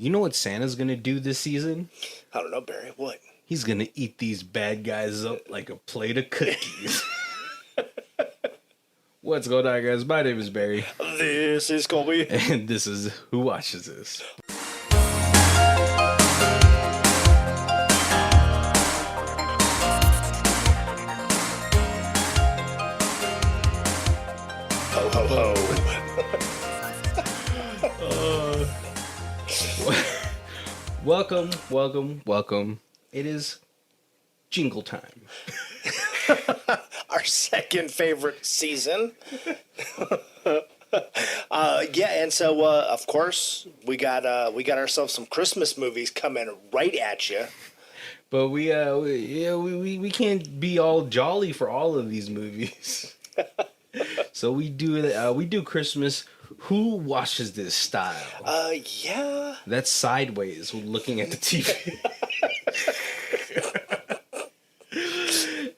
You know what Santa's gonna do this season? I don't know, Barry. What? He's gonna eat these bad guys up like a plate of cookies. What's going on, guys? My name is Barry. This is Colby. And this is Who Watches This? Ho, ho, ho. Welcome. It is jingle time. Our second favorite season. And so of course we got ourselves some Christmas movies coming right at you. But we can't be all jolly for all of these movies. So we do Christmas Who Watches This style. Yeah. That's sideways looking at the TV.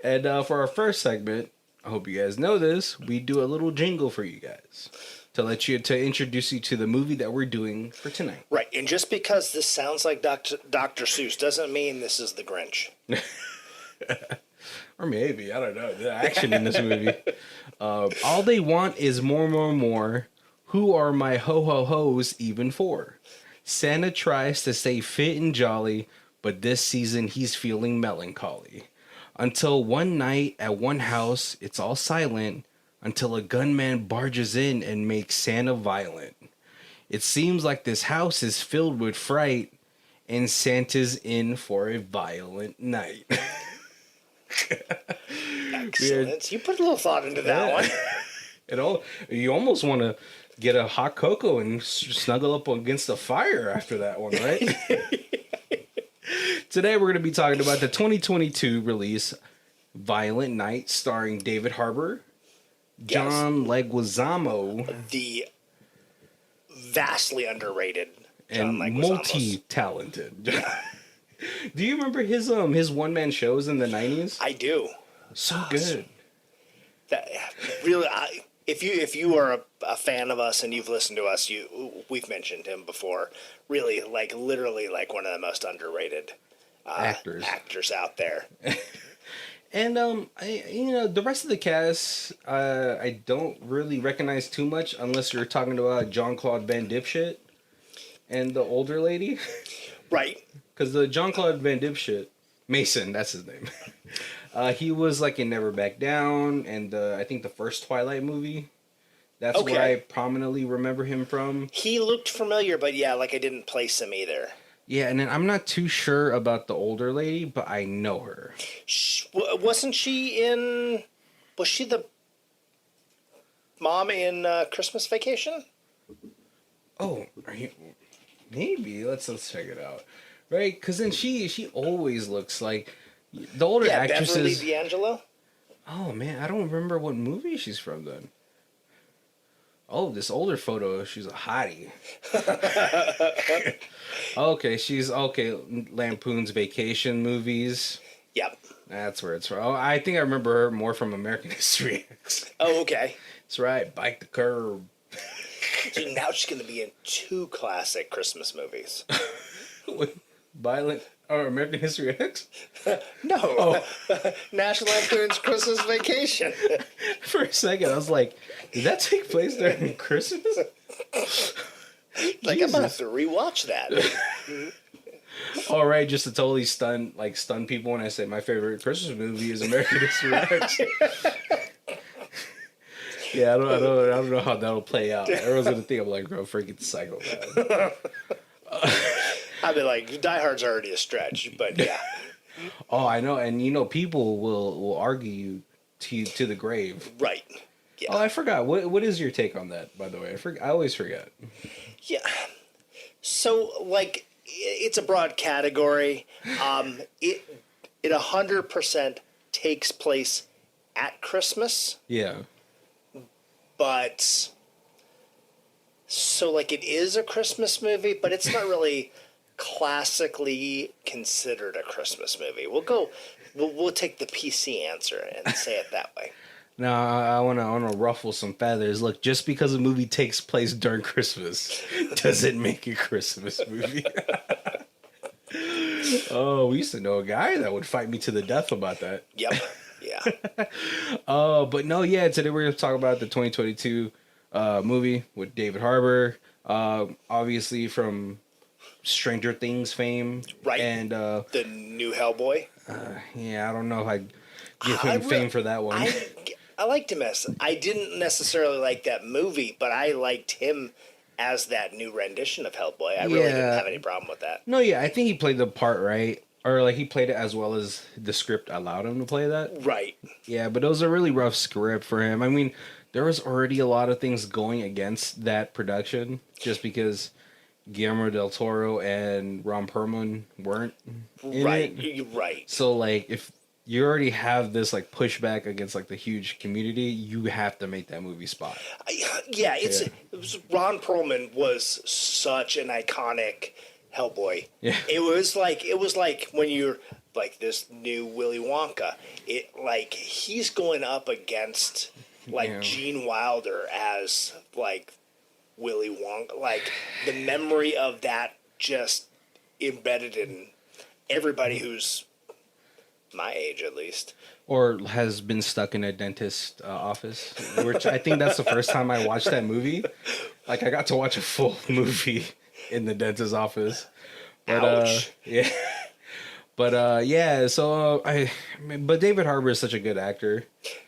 And for our first segment, I hope you guys know this, we do a little jingle for you guys to introduce you to the movie that we're doing for tonight. Right, and just because this sounds like Dr. Seuss doesn't mean this is the Grinch. Or maybe, I don't know. The action in this movie. All they want is more. Who are my ho-ho-hos even for? Santa tries to stay fit and jolly, but this season he's feeling melancholy. Until one night at one house, it's all silent until a gunman barges in and makes Santa violent. It seems like this house is filled with fright, and Santa's in for a violent night. Excellent. You put a little thought into that one. You almost want to get a hot cocoa and snuggle up against the fire after that one, right? Today we're going to be talking about the 2022 release, Violent Night, starring David Harbour, John Leguizamo, the vastly underrated John and Leguizamo. multi-talented. Do you remember his one-man shows in the 90s? I do. So good. That really, if you are a fan of us and you've listened to us, we've mentioned him before. Really, literally, one of the most underrated actors out there. And the rest of the cast, I don't really recognize too much unless you're talking about Jean-Claude Van Dipshit and the older lady. Right. Because the Jean-Claude Van Dipshit, Mason, that's his name. He was in Never Back Down and I think the first Twilight movie. That's where I prominently remember him from. He looked familiar, but yeah, I didn't place him either. Yeah, and then I'm not too sure about the older lady, but I know her. Was she the mom in Christmas Vacation? Oh, maybe. Let's check it out. Right? Because then she always looks like the older actresses. Beverly D'Angelo? Oh, man, I don't remember what movie she's from then. Oh, this older photo, she's a hottie. Okay, Lampoon's Vacation movies. Yep. That's where it's from. Oh, I think I remember her more from American History X. Oh, okay. That's right, Bike the Curb. So now she's going to be in two classic Christmas movies. Violent or American History X? No. Oh. National Lampoon's Christmas Vacation. For a second, I was like, did that take place during Christmas? I'm gonna have to rewatch that. All right, just to totally stun people when I say my favorite Christmas movie is American History X. Yeah, I don't know how that'll play out. Everyone's gonna think I'm a freaking psychopath. I'd be like, Die Hard's already a stretch, but yeah. Oh, I know, and people will argue you to the grave. Right. Yeah. Oh, I forgot. What is your take on that, by the way? I always forget. Yeah. So, it's a broad category. It 100% takes place at Christmas. Yeah. But so it is a Christmas movie, but it's not really classically considered a Christmas movie. We'll take the PC answer and say it that way. No, I wanna ruffle some feathers. Look, just because a movie takes place during Christmas doesn't make it a Christmas movie. Oh, we used to know a guy that would fight me to the death about that. Yep. Yeah. But no, yeah. Today we're gonna talk about the 2022 movie with David Harbour. Obviously from Stranger Things fame, Right. And The new Hellboy. yeah, I don't know if I give him fame for that one. I liked him as. I didn't necessarily like that movie, but I liked him as that new rendition of Hellboy. I really didn't have any problem with that. No, yeah, I think he played the part right, or like he played it as well as the script allowed him to play that. Right. Yeah, but it was a really rough script for him. I mean, there was already a lot of things going against that production, just because Guillermo del Toro and Ron Perlman weren't in Right. it. Right. So like, if you already have this like pushback against like the huge community, you have to make that movie spot. Yeah, it was Ron Perlman was such an iconic Hellboy. Yeah. It was like when you're like this new Willy Wonka. It like he's going up against like Gene Wilder as like Willy Wonka. Like the memory of that just embedded in everybody who's my age, at least. Or has been stuck in a dentist office, which I think that's the first time I watched that movie. Like I got to watch a full movie in the dentist's office. But, Ouch. yeah. But yeah, so but David Harbour is such a good actor.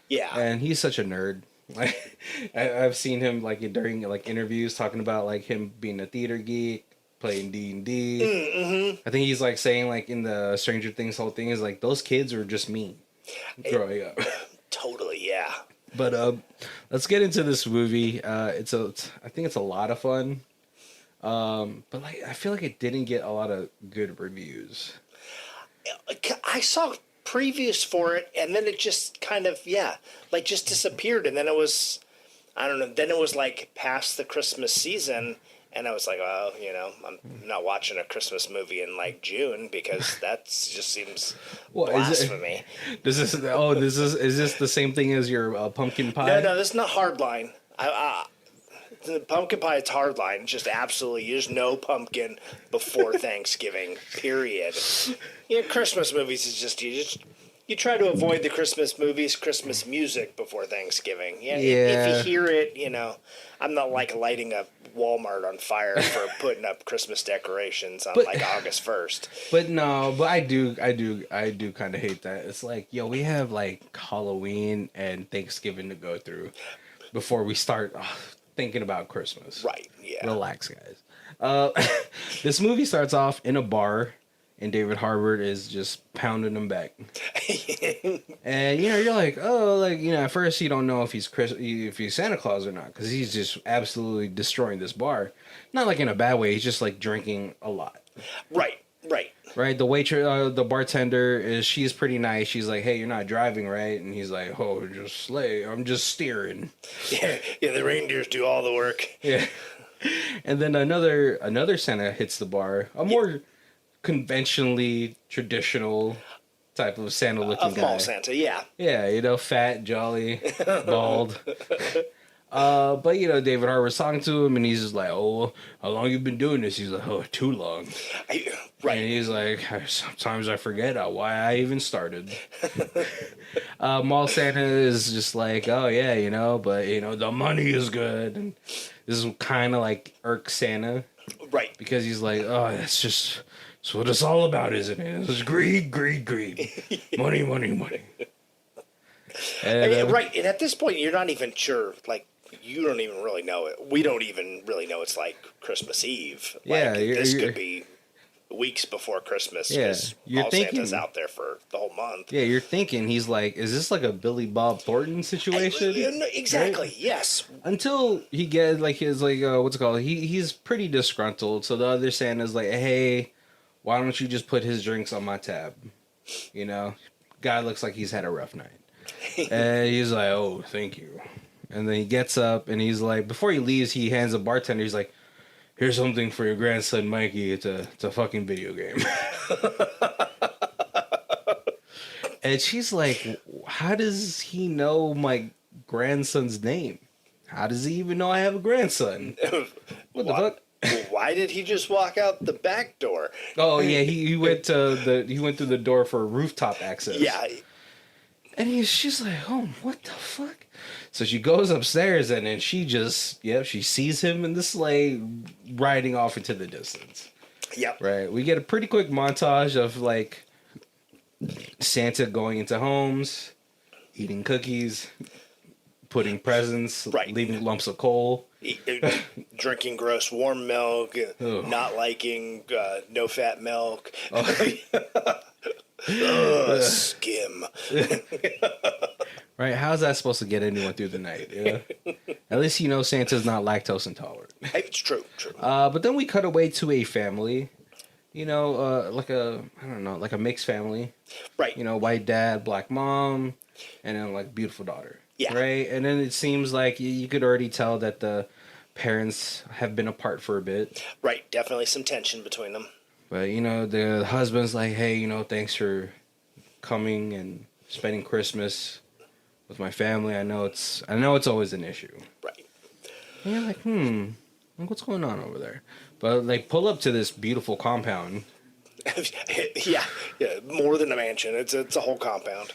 Yeah. And he's such a nerd. Like I've seen him like during like interviews talking about like him being a theater geek, playing D&D. Mm-hmm. I think he's like saying like in the Stranger Things whole thing is like those kids were just me growing up. Totally, yeah. But let's get into this movie. I think it's a lot of fun. But like I feel like it didn't get a lot of good reviews. I saw previews for it, and then it just kind of just disappeared, and then it was, I don't know. Then it was like past the Christmas season, and I was like, oh, I'm not watching a Christmas movie in like June because that just seems blasphemy. Is this the same thing as your pumpkin pie? No, this is not Hardline. The pumpkin pie is Hardline. Just absolutely, there's no pumpkin before Thanksgiving. Period. Christmas movies is just you try to avoid the Christmas movies, Christmas music before Thanksgiving. Yeah. If you hear it, I'm not like lighting a Walmart on fire for putting up Christmas decorations on like August 1st. But I do kind of hate that. It's like, we have like Halloween and Thanksgiving to go through before we start thinking about Christmas. Right. Yeah. Relax, guys. This movie starts off in a bar. And David Harbour is just pounding them back. And, you're like, at first you don't know if he's Santa Claus or not. Because he's just absolutely destroying this bar. Not like in a bad way. He's just like drinking a lot. Right. Right? The bartender, she's pretty nice. She's like, hey, you're not driving, right? And he's like, oh, I'm just steering. Yeah, the reindeers do all the work. Yeah. And then another Santa hits the bar. A more conventionally traditional type of Santa looking guy. Mall Santa, yeah. Yeah, fat, jolly, bald. But David Harbour's talking to him and he's just like, oh, how long you been doing this? He's like, oh, too long. Right. And he's like, sometimes I forget why I even started. Mall Santa is just like, oh yeah, but the money is good. And this is kind of like irk Santa. Right. Because he's like, oh, that's what it's all about, isn't it? It's greed. Money. And, right. And at this point, you're not even sure. Like, you don't even really know it. We don't even really know it's like Christmas Eve. Like, this could be weeks before Christmas. Yeah. You're thinking Santa's out there for the whole month. Yeah, you're thinking he's like, is this like a Billy Bob Thornton situation? Exactly. Right? Yes. Until he gets like his what's it called? He's pretty disgruntled. So the other Santa's like, hey, why don't you just put his drinks on my tab? Guy looks like he's had a rough night. And he's like, oh, thank you. And then he gets up and he's like, before he leaves, he hands a bartender. He's like, here's something for your grandson, Mikey. It's a fucking video game. And she's like, how does he know my grandson's name? How does he even know I have a grandson? What the fuck? Why did he just walk out the back door? Oh yeah, he went through the door for rooftop access. Yeah. And she's like, oh, what the fuck? So she goes upstairs and then she sees him in the sleigh riding off into the distance. Yep. Right. We get a pretty quick montage of like Santa going into homes, eating cookies, putting presents, right. leaving lumps of coal. Drinking gross warm milk, not liking no-fat milk. Skim. Right? How's that supposed to get anyone through the night? Yeah. At least you know Santa's not lactose intolerant. It's true. But then we cut away to a family, like a mixed family. Right. White dad, black mom, and then like beautiful daughter. Yeah. Right. And then it seems like you could already tell that the parents have been apart for a bit. Right. Definitely some tension between them. But the husband's like, hey, thanks for coming and spending Christmas with my family. I know it's always an issue. Right. And you're like, what's going on over there? But like, pull up to this beautiful compound. yeah, more than a mansion. It's a whole compound.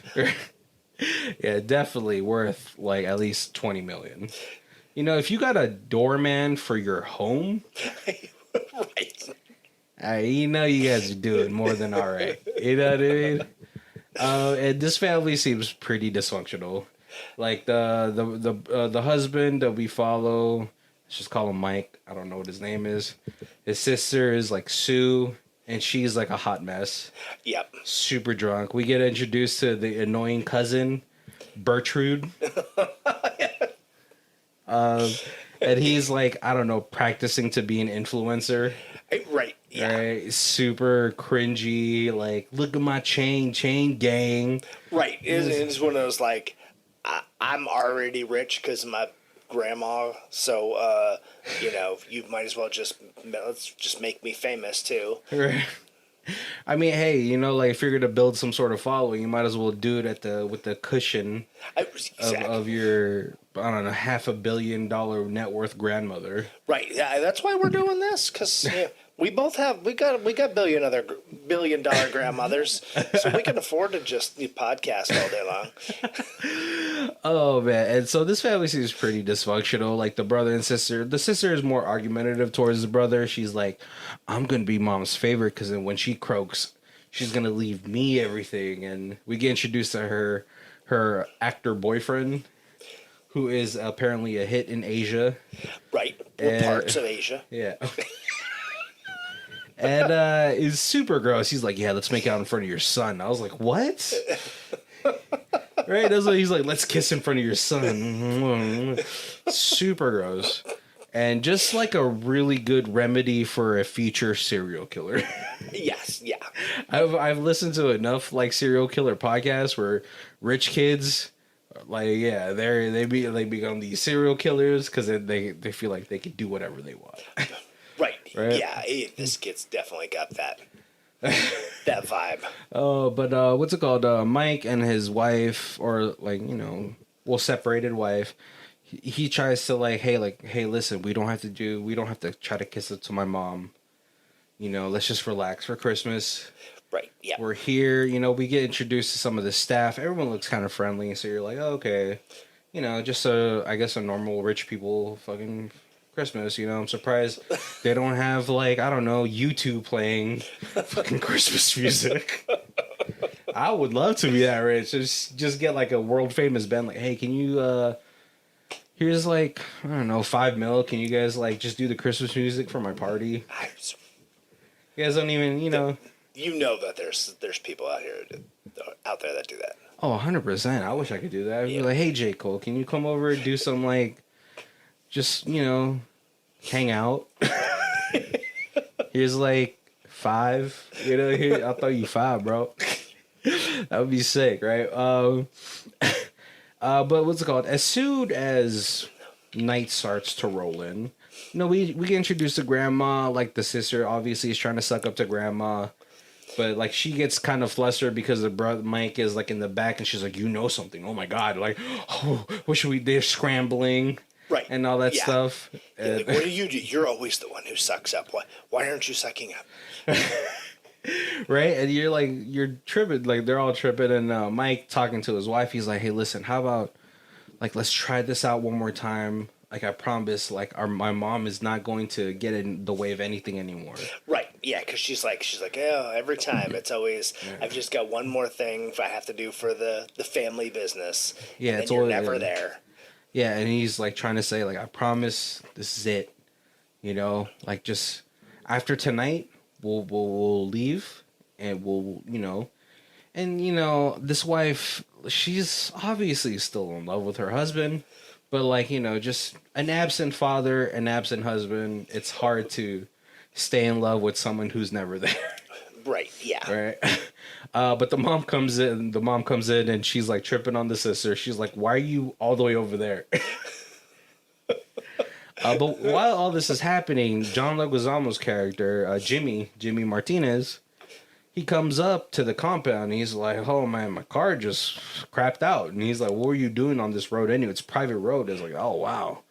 Yeah, definitely worth like at least $20 million. If you got a doorman for your home, right? You guys are doing more than all right. You know what I mean? And this family seems pretty dysfunctional. Like the husband that we follow, let's just call him Mike. I don't know what his name is. His sister is like Sue, and she's like a hot mess. Yep. Super drunk. We get introduced to the annoying cousin, Bertrude. And he's like, I don't know, practicing to be an influencer. Right. Yeah. Right. Super cringy. Like, look at my chain gang. Right. It's one of those like, I'm already rich because of my grandma, so you might as well let's just make me famous too. Right. I mean, hey, like if you're gonna build some sort of following, you might as well do it with the cushion of your, I don't know, $500 million net worth grandmother. Right. Yeah, that's why we're doing this, because we got billion dollar grandmothers, so we can afford to just podcast all day long. Oh man, and so this family seems pretty dysfunctional. Like the brother and sister. The sister is more argumentative towards the brother. She's like, "I'm gonna be mom's favorite because then when she croaks, she's gonna leave me everything." And we get introduced to her actor boyfriend, who is apparently a hit in Asia. Right, parts of Asia. Yeah. And is super gross. He's like, yeah, let's make out in front of your son. I was like, what? Right? That's what he's like, let's kiss in front of your son. Super gross. And just like a really good remedy for a future serial killer. Yes, yeah. I've listened to enough like serial killer podcasts where rich kids, like, yeah, they become these serial killers because they feel like they can do whatever they want. Right. Right? Yeah, this kid's definitely got that vibe. Oh, but what's it called? Mike and his wife, or like, separated wife. He tries to hey, listen, we don't have to try to kiss it to my mom. Let's just relax for Christmas. Right. Yeah. We're here. We get introduced to some of the staff. Everyone looks kind of friendly, so you're like, oh, okay, just I guess a normal rich people fucking Christmas. I'm surprised they don't have I don't know, YouTube playing fucking Christmas music. I would love to be that rich. Just get a world famous band. Hey, can you here's I don't know, $5 million. Can you guys just do the Christmas music for my party? You guys don't even that there's people out there that do that. Oh, 100%. I wish I could do that. I'd be like, hey, J. Cole, can you come over and do some just hang out? Here's $5. Here, I'll throw you $5, bro. That would be sick, right? But what's it called? As soon as night starts to roll in, we get introduced to grandma. The sister obviously is trying to suck up to grandma. But like she gets kind of flustered because the brother Mike is like in the back, and she's like, "You know something? Oh my god! Like, oh, what should we?" They're scrambling, Right. and all that Yeah. stuff. Yeah, like, what do? You're always the one who sucks up. Why aren't you sucking up? Right? And you're tripping, like they're all tripping, and Mike talking to his wife, he's like, "Hey, listen, how about like let's try this out one more time. Like I promise, like my mom is not going to get in the way of anything anymore." Right. Yeah, because she's like, oh, every time it's always, I've just got one more thing I have to do for the family business. Yeah, and it's then you're always, never there. Yeah, and he's like trying to say like, "I promise, this is it." You know, like just after tonight, we'll leave, and we'll and this wife, she's obviously still in love with her husband, but like just an absent father, an absent husband, it's hard to stay in love with someone who's never there. Right. Yeah. Right. But the mom comes in. The mom comes in, and she's like tripping on the sister. She's like, "Why are you all the way over there?" But while all this is happening, John Leguizamo's character, Jimmy Martinez, he comes up to the compound. And he's like, "Oh man, my car just crapped out." And he's like, "What were you doing on this road anyway? It's a private road." It's like, "Oh wow,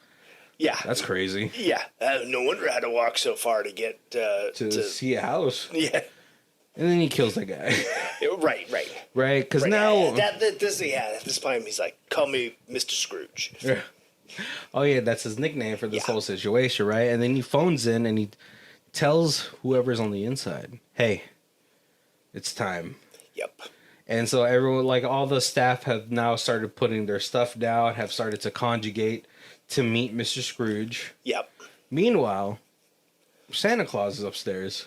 Yeah. that's crazy." Yeah. No wonder I had to walk so far to get to see a house. Yeah. And then he kills the guy. Right. Right? Because Right. now At this point he's like, call me Mr. Scrooge. Oh yeah, that's his nickname for this Yeah. whole situation, right? And then he phones in and he tells whoever's on the inside, "Hey, it's time." Yep. And so everyone, like all the staff, have now started putting their stuff down, have started to conjugate to meet Mr. Scrooge. Yep. Meanwhile, Santa Claus is upstairs.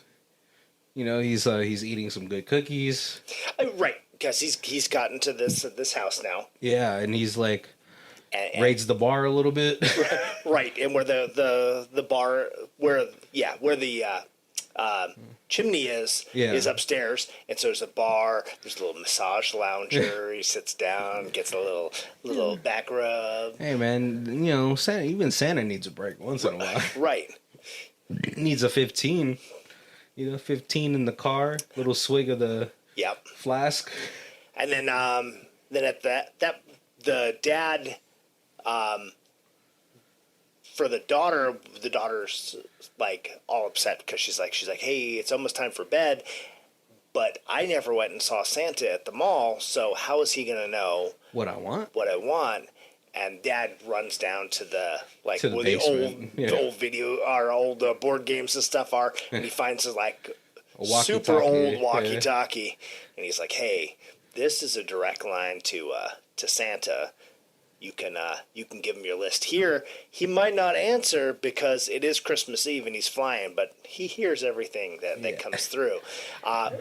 He's eating some good cookies. Right, because he's gotten to this house now. Yeah, and he's like And raids the bar a little bit. right, and where the bar where the chimney is upstairs, and so there's a bar. There's a little massage lounger. He sits down, gets a little back rub. Hey man, Santa needs a break once in a while. Right. Needs a 15. 15 in the car, little swig of the Yep. flask. And then at that the dad, for the daughter's like all upset because she's like, "Hey, it's almost time for bed, but I never went and saw Santa at the mall, so how is he gonna know What I want? what I want?" And Dad runs down to the To the where basement. the old video, our old board games and stuff are, and he finds his like A walkie-talkie, super old yeah. walkie-talkie, and he's like, "Hey, this is a direct line to Santa. You can give him your list here. He might not answer because it is Christmas Eve and he's flying, but he hears everything that comes through.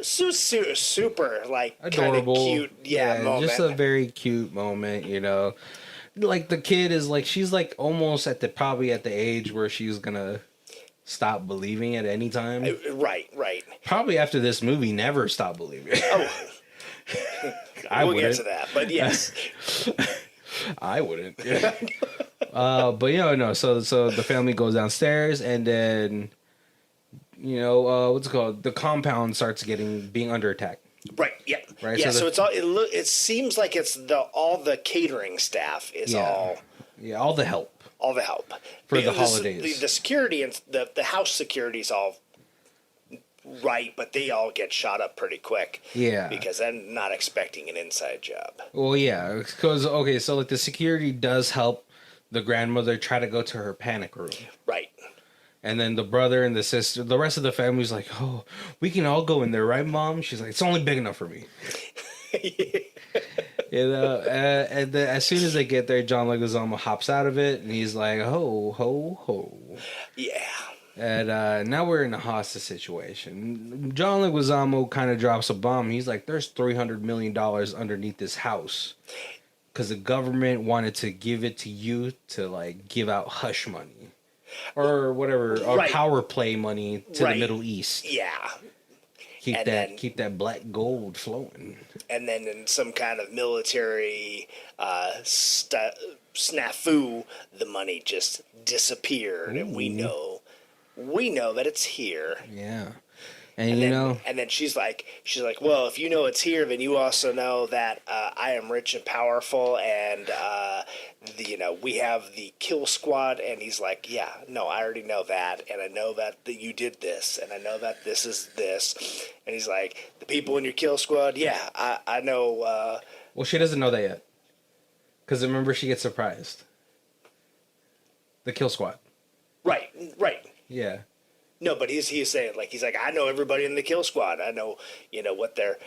Super like kind of Adorable. cute, moment. Just a very cute moment, Like the kid is like, she's like almost probably at the age where she's gonna stop believing at any time. Right. Probably after this movie, never stop believing. Oh, we'll get wouldn't. to that, but yes. I wouldn't. But no. So the family goes downstairs, and then what's it called? The compound starts being under attack. Right. Yeah. Right, Yeah. so So it's all. It seems like it's all the catering staff is all the help for the holidays. The security and the house security is all right, but they all get shot up pretty quick. Yeah. Because I'm not expecting an inside job. Well, yeah, because so like the security does help the grandmother try to go to her panic room. Right. And then the brother and the sister, the rest of the family's like, "Oh, we can all go in there, right, Mom?" She's like, "It's only big enough for me." And then as soon as they get there, John Leguizamo hops out of it, and he's like, "Ho, ho, ho." Yeah. And now we're in a hostage situation. John Leguizamo kind of drops a bomb. He's like, "There's $300 million underneath this house because the government wanted to give it to you to like give out hush money or whatever, or power play money to the Middle East. Yeah. Keep that black gold flowing." And then in some kind of military snafu, the money just disappeared, and we know that it's here. Yeah. And then she's like, well, if you know it's here, then you also know that I am rich and powerful, and we have the kill squad. And he's like, yeah, no, I already know that, and I know that you did this, and I know that this is this. And he's like, the people in your kill squad, yeah, I know. Well, she doesn't know that yet, because remember, she gets surprised. The kill squad. Right. Yeah. No, but he's saying he's like, I know everybody in the kill squad. I know what their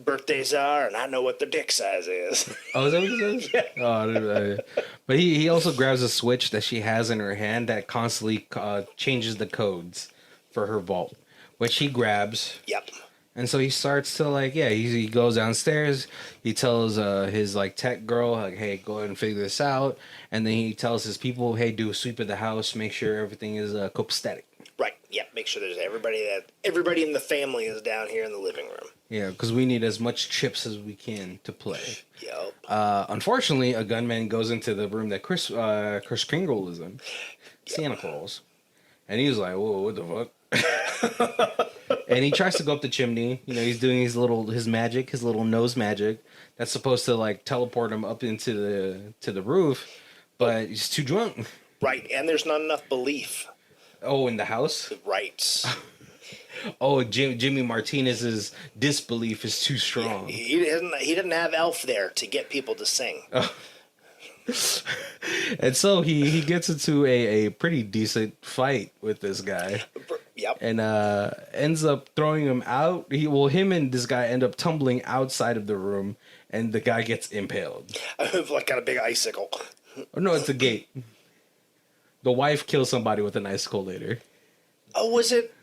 birthdays are, and I know what their dick size is. Oh, is that what he says? Yeah. Oh, but he also grabs a switch that she has in her hand that constantly changes the codes for her vault, which he grabs. Yep. And so he starts to he goes downstairs. He tells his tech girl hey, go ahead and figure this out. And then he tells his people, hey, do a sweep of the house, make sure everything is copacetic. Right. Yeah. Make sure there's everybody in the family is down here in the living room. Yeah, because we need as much chips as we can to play. Yep. Unfortunately, a gunman goes into the room that Kris Kringle is in, Santa Claus, and he's like, "Whoa, what the fuck?" And he tries to go up the chimney. He's doing his magic, his little nose magic. That's supposed to teleport him up into the roof, but he's too drunk. Right, and there's not enough belief. Oh, in the house? Right. Oh, Jimmy Martinez's disbelief is too strong. He didn't have Elf there to get people to sing. Oh. And so he gets into a pretty decent fight with this guy. Yep. And ends up throwing him out. Him and this guy end up tumbling outside of the room, and the guy gets impaled. Got a big icicle. Oh, no, it's a gate. The wife kills somebody with an icicle later. Oh, was it?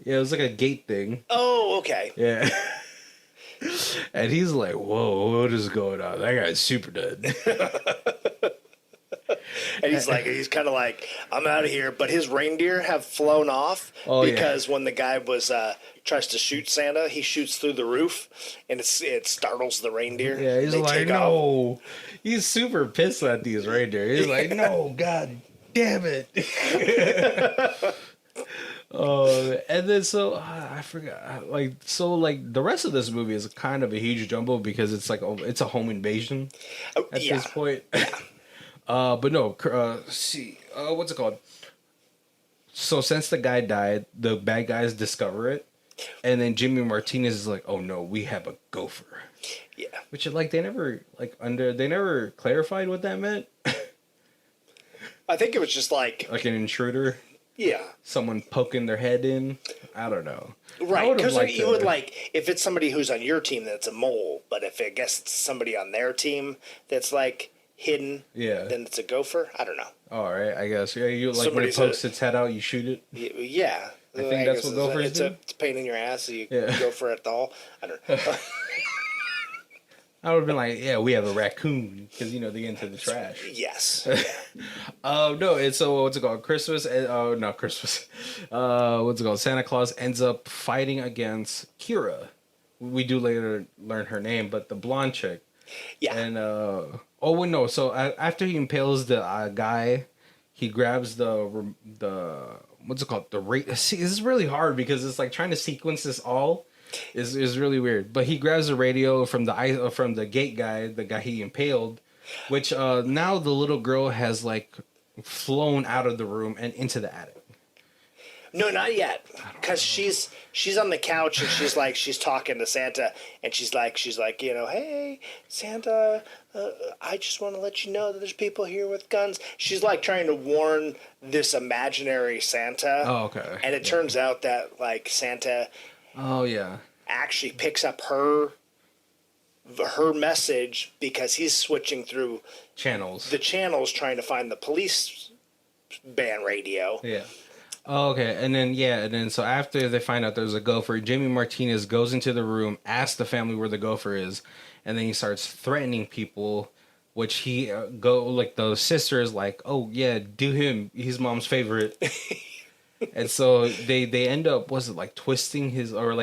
Yeah, it was like a gate thing. Oh, okay. Yeah. And he's like, whoa, what is going on? That guy's super dead. And he's kind of like, I'm out of here. But his reindeer have flown off because when the guy tries to shoot Santa, he shoots through the roof, and it startles the reindeer. Yeah, he's like, no. He's super pissed at these reindeer. He's like, no, God damn it. And then I forgot. The rest of this movie is kind of a huge jumble because it's it's a home invasion at this point. But no, what's it called? So since the guy died, the bad guys discover it, and then Jimmy Martinez is like, "Oh no, we have a gopher." Yeah, which they never clarified what that meant. I think it was just like an intruder. Yeah. Someone poking their head in. I don't know. Right, because you would if it's somebody who's on your team, that's a mole. But if I guess it's somebody on their team that's hidden, then it's a gopher. I don't know. All right, I guess. Yeah, you when it pokes its head out, you shoot it. Yeah, I think that's what gophers do. It's a pain in your ass. So you go for it all. I don't know. I would have been like, yeah, we have a raccoon because they get into the trash. Yes. No, it's what's it called? Christmas? Not Christmas. What's it called? Santa Claus ends up fighting against Kira. We do later learn her name, but the blonde chick. Yeah. And So after he impales the guy, he grabs the what's it called? See, this is really hard because it's trying to sequence this all. Is really weird, but he grabs the radio from the gate guy, the guy he impaled, which now the little girl has flown out of the room and into the attic. No, not yet, because she's on the couch and she's talking to Santa, and she's like hey Santa, I just want to let you know that there's people here with guns. She's trying to warn this imaginary Santa. Oh, okay. And it turns out that Santa. Oh yeah. Actually picks up her message because he's switching through channels trying to find the police band radio. Yeah. Oh, okay. And then so after they find out there's a gopher, Jimmy Martinez goes into the room, asks the family where the gopher is, and then he starts threatening people, which the sister is like, oh yeah, do him. He's mom's favorite. And so they end up, twisting his, or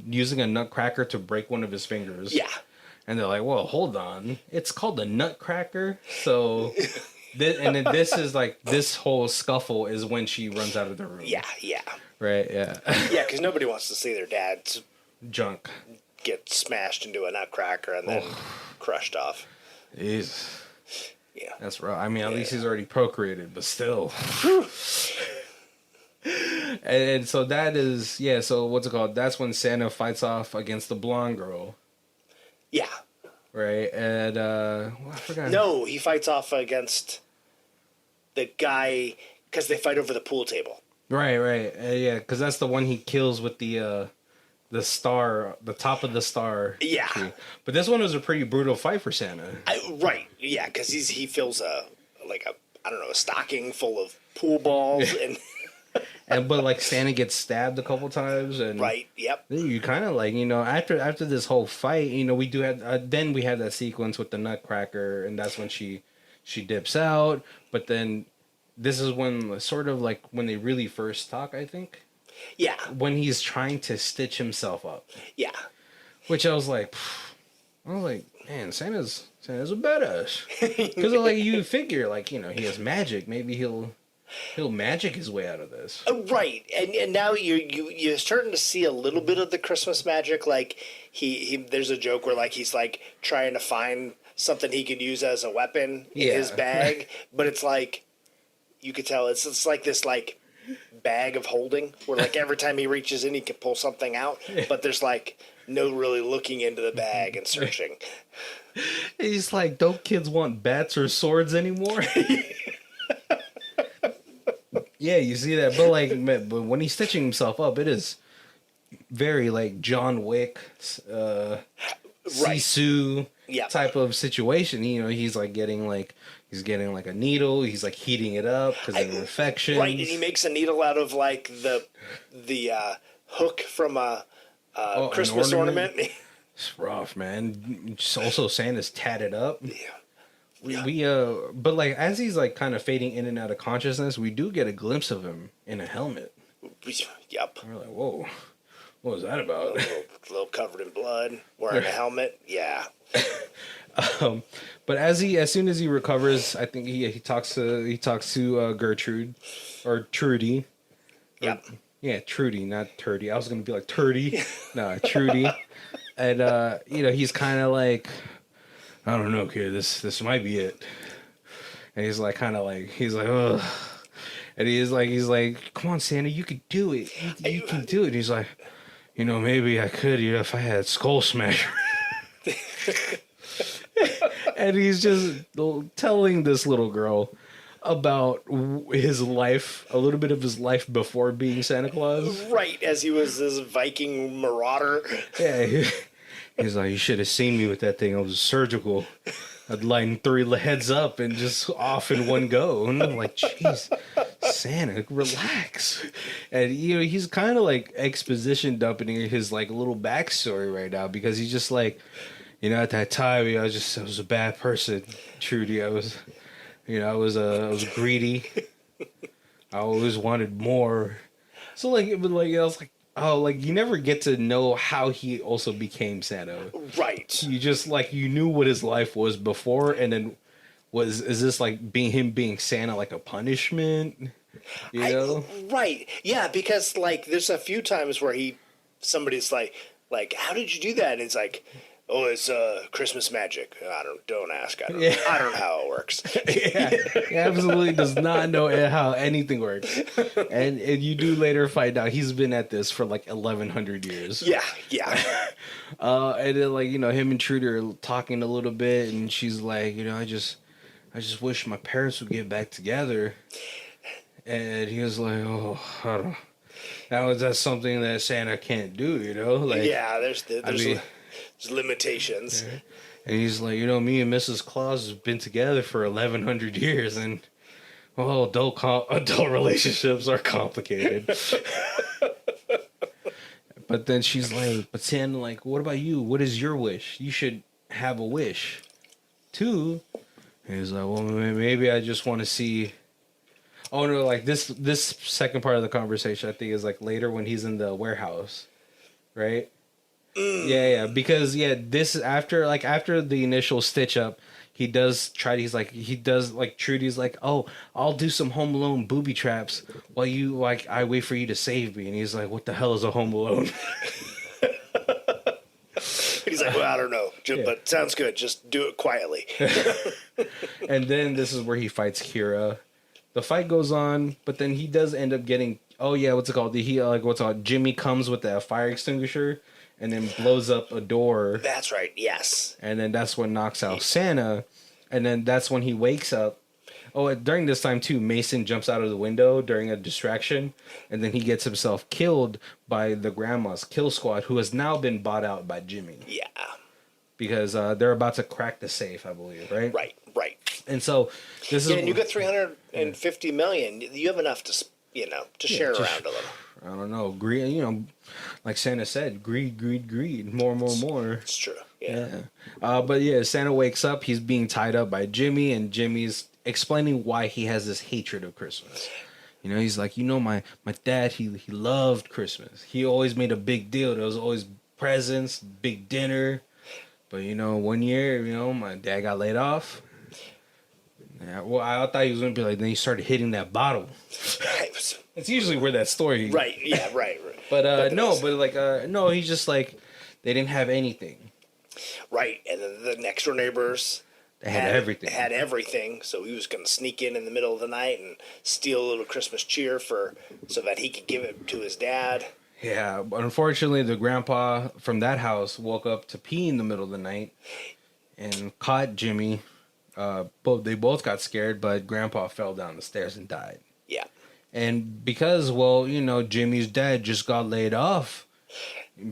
using a nutcracker to break one of his fingers. Yeah. And they're like, well, hold on. It's called a nutcracker. So And then this is like, this whole scuffle is when she runs out of the room. Yeah. Right, yeah. Yeah, because nobody wants to see their dad's Junk. get smashed into a nutcracker and then crushed off. Jeez. Yeah. That's rough. I mean, at least he's already procreated, but still. and so that is, so what's it called? That's when Santa fights off against the blonde girl. Yeah. Right? And, I forgot. No, he fights off against the guy because they fight over the pool table. Right. Yeah, because that's the one he kills with the star, the top of the star. Yeah. Tree. But this one was a pretty brutal fight for Santa. Right. Yeah, because he fills a stocking full of pool balls and But like Santa gets stabbed a couple times, and right. Yep. you kind of like, after this whole fight, we do have then we have that sequence with the nutcracker, and that's when she dips out. But then this is when sort of like when they really first talk, I think. Yeah. When he's trying to stitch himself up. Yeah. Which I was like, man, Santa's a badass. Because like you figure, like, he has magic. Maybe he'll magic his way out of this. Right, and now you're starting to see a little bit of the Christmas magic. Like he there's a joke where like he's like trying to find something he could use as a weapon in his bag, but it's like you could tell it's like this like bag of holding where like every time he reaches in he can pull something out, but there's like no really looking into the bag and searching. He's like, don't kids want bats or swords anymore? Yeah, you see that, but when he's stitching himself up, it is very like John Wick, Sisu type of situation. He's like getting like a needle. He's like heating it up because of infections. Right, and he makes a needle out of like the hook from a Christmas ornament. It's rough, man. Also, Santa's tatted up. Yeah. But like as he's like kind of fading in and out of consciousness, we do get a glimpse of him in a helmet. Yep. We're like, whoa, what was that about? A little covered in blood, wearing a helmet. Yeah. But as soon as he recovers, I think he talks to Gertrude or Trudy. Yep. Yeah, Trudy, not Turdy. I was gonna be like Turdy. No, Trudy. And he's kind of like, I don't know, kid. This might be it. And he's like, ugh. And he's like, come on, Santa, you could do it. You can do it. And he's like, maybe I could, if I had Skull Smasher. And he's just telling this little girl about his life, a little bit of his life before being Santa Claus. Right, as he was this Viking marauder. Yeah, he's like, you should have seen me with that thing. I was surgical. I'd line 3 heads up and just off in one go. And I'm like, jeez, Santa, relax. And, he's kind of like exposition dumping his like little backstory right now because he's just like, at that time, I was a bad person, Trudy. I was greedy. I always wanted more. So I was like, oh, like you never get to know how he also became Santa. Right. You just like you knew what his life was before, and then is this like being Santa like a punishment? Right. Yeah, because like there's a few times where somebody's like, how did you do that? And it's like, oh, it's Christmas magic. Don't ask. I don't know how it works. He absolutely does not know how anything works. And you do later find out he's been at this for like 1,100 years. Yeah. And then like, him and Trudy are talking a little bit, and she's like, I just wish my parents would get back together. And he was like, oh, I don't know. That's something that Santa can't do, Like, yeah, there's limitations. Yeah. And he's like, me and Mrs. Claus have been together for 1,100 years, and adult relationships are complicated. But then she's like, but Santa, like, what about you? What is your wish? You should have a wish too. And he's like, well, maybe I just want to see. Oh no, like this second part of the conversation I think is like later when he's in the warehouse, right? Yeah, because this after the initial stitch up, he does try to, Trudy's like, oh, I'll do some Home Alone booby traps while you, like, I wait for you to save me. And he's like, what the hell is a Home Alone? He's like, well, I don't know, but sounds good. Just do it quietly. And then this is where he fights Kira. The fight goes on, but then he does end up getting, Jimmy comes with a fire extinguisher and then blows up a door. That's right, yes. And then that's what knocks out Santa. And then that's when he wakes up. Oh, during this time, too, Mason jumps out of the window during a distraction. And then he gets himself killed by the grandma's kill squad, who has now been bought out by Jimmy. Yeah. Because they're about to crack the safe, I believe, right? Right. And so this is... And you got $350 million. You have enough to share around a little. I don't know. Greed, like Santa said, greed. More. It's true. Yeah. But yeah, Santa wakes up. He's being tied up by Jimmy, and Jimmy's explaining why he has this hatred of Christmas. He's like, my dad, he loved Christmas. He always made a big deal. There was always presents, big dinner. But, 1 year, my dad got laid off. Yeah, well, I thought he was going to be like, then he started hitting that bottle. It's usually where that story... Right, yeah, right. But no, he's just like, they didn't have anything. Right, and then the next door neighbors... They had everything, so he was going to sneak in the middle of the night and steal a little Christmas cheer so that he could give it to his dad. Yeah, but unfortunately, the grandpa from that house woke up to pee in the middle of the night and caught Jimmy. They both got scared, but grandpa fell down the stairs and died. Yeah. And because, Jimmy's dad just got laid off,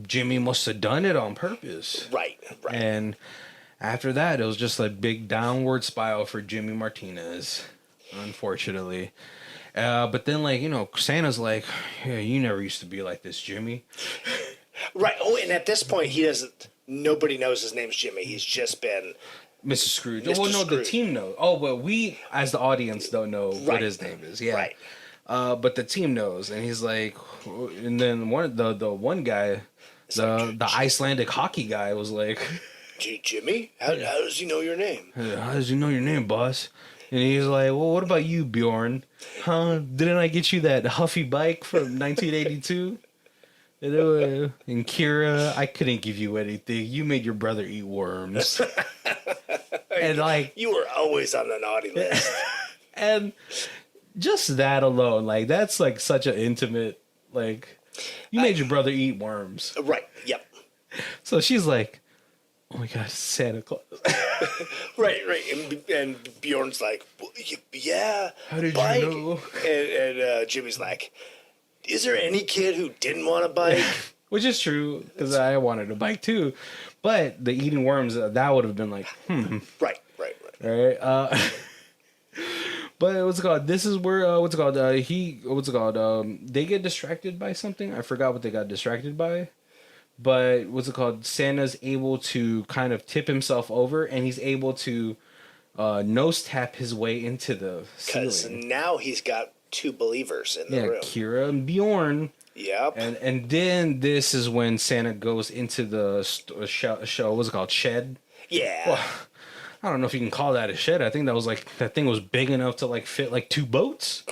Jimmy must have done it on purpose. Right. And after that, it was just a big downward spiral for Jimmy Martinez, unfortunately. But then, Santa's like, yeah, you never used to be like this, Jimmy. Right. Oh, and at this point, nobody knows his name's Jimmy. He's just been... Mr. Scrooge. The team knows. Oh, but we, as the audience, don't know what his name is. Yeah. Right. But the team knows, and he's like, and then the one guy, the Icelandic hockey guy was like, Jimmy? How does he know your name? How does he know your name, boss? And he's like, well, what about you, Bjorn? Huh? Didn't I get you that Huffy bike from 1982? And Kira, I couldn't give you anything. You made your brother eat worms. And you were always on the naughty list. And just that alone, that's such an intimate, you made your brother eat worms. Right. Yep. So she's like, oh my God, Santa Claus. Right. And Bjorn's like, well, yeah. How did bike. you know? And Jimmy's like, is there any kid who didn't want a bike? Which is true, because I wanted a bike too. But the eating worms, that would have been like, Right. But what's it called? This is where, they get distracted by something. I forgot what they got distracted by. But what's it called? Santa's able to kind of tip himself over, and he's able to nose tap his way into the ceiling. Because now he's got two believers in the room. Yeah, Kira and Bjorn. Yep. And then this is when Santa goes into the show. What's it called? Shed? Yeah. Well, I don't know if you can call that a shed. I think that thing was big enough to fit two boats.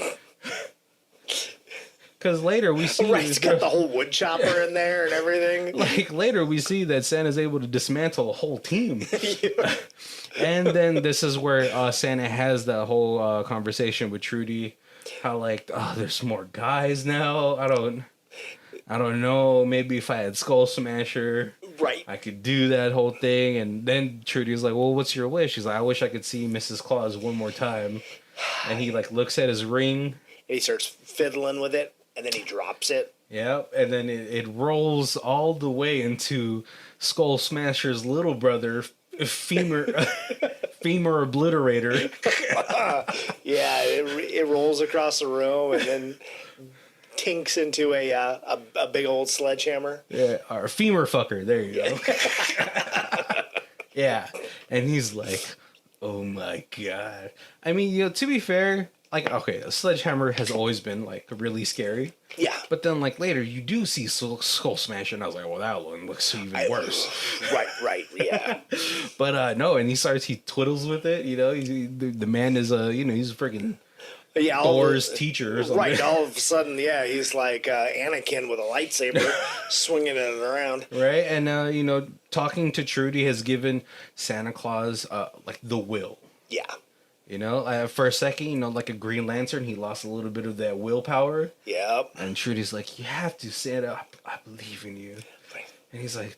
Because later we see... Right, it's got the whole wood chopper in there and everything. Later we see that Santa's able to dismantle a whole team. And then this is where Santa has the whole conversation with Trudy. How there's more guys now. I don't know. Maybe if I had Skull Smasher, right, I could do that whole thing. And then Trudy's like, well, what's your wish? He's like, I wish I could see Mrs. Claus one more time. And he looks at his ring. And he starts fiddling with it, and then he drops it. Yeah, and then it rolls all the way into Skull Smasher's little brother, Femur Obliterator. Yeah, it rolls across the room and then tinks into a big old sledgehammer. Yeah, or femur fucker. There you go. Yeah, and he's like, "Oh my God!" I mean, to be fair, like, okay, a sledgehammer has always been like really scary. Yeah. But then, like, later you do see Skull Smasher, and I was like, well, that one looks even worse. Right, yeah. But no, and he twiddles with it. You know, the man is he's a freaking Yeah, Thor's teacher or something. Right, all of a sudden, yeah, he's like Anakin with a lightsaber, swinging it around. Right, and talking to Trudy has given Santa Claus like the will. Yeah. You know, for a second, like a Green Lantern, he lost a little bit of that willpower. Yep. And Trudy's like, "You have to, Santa. I believe in you." Right. And he's like,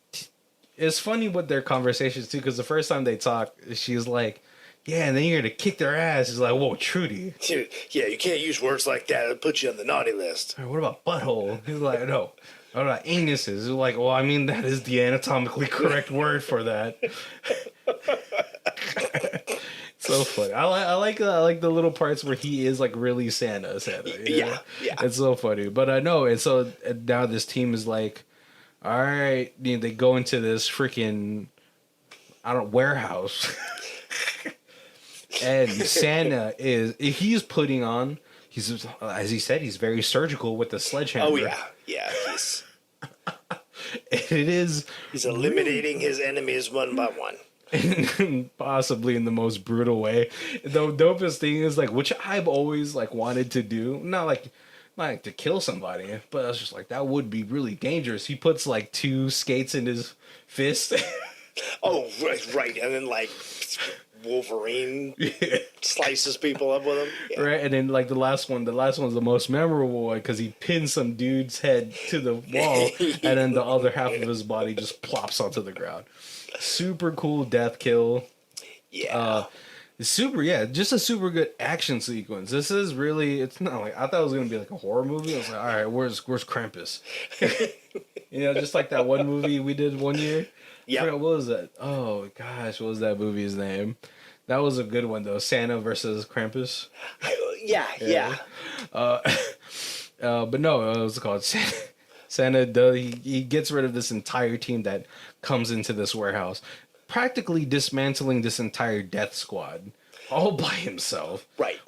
it's funny with their conversations too, because the first time they talk, she's like, "Yeah," and then you're gonna kick their ass. He's like, "Whoa, Trudy." Yeah, you can't use words like that. It'll put you on the naughty list. What about butthole? He's like, "No." What about anuses? He's like, "Well, I mean, that is the anatomically correct word for that." So funny. I like the little parts where he is like really Santa. You know? Yeah. It's so funny. But I know, and so now this team is like, all right, they go into this freaking warehouse, and Santa he's putting on. He's, as he said, he's very surgical with the sledgehammer. Oh yeah. He's eliminating his enemies one by one. Possibly in the most brutal way. The dopest thing is like, which I've always like wanted to do, not like to kill somebody, but I was just like, that would be really dangerous. He puts like 2 skates in his fist. Oh, right, and then like Wolverine slices people up with him. Yeah. Right, and then like the last one's the most memorable one because he pins some dude's head to the wall, and then the other half of his body just plops onto the ground. Super cool death kill. Yeah. Just a super good action sequence. This is really, it's not like, I thought it was going to be like a horror movie. I was like, all right, where's Krampus? Just like that one movie we did one year. Yeah. What was that? Oh gosh, what was that movie's name? That was a good one though. Santa versus Krampus. Yeah. But no, it was called Santa. He gets rid of this entire team that comes into this warehouse, practically dismantling this entire death squad all by himself. Right.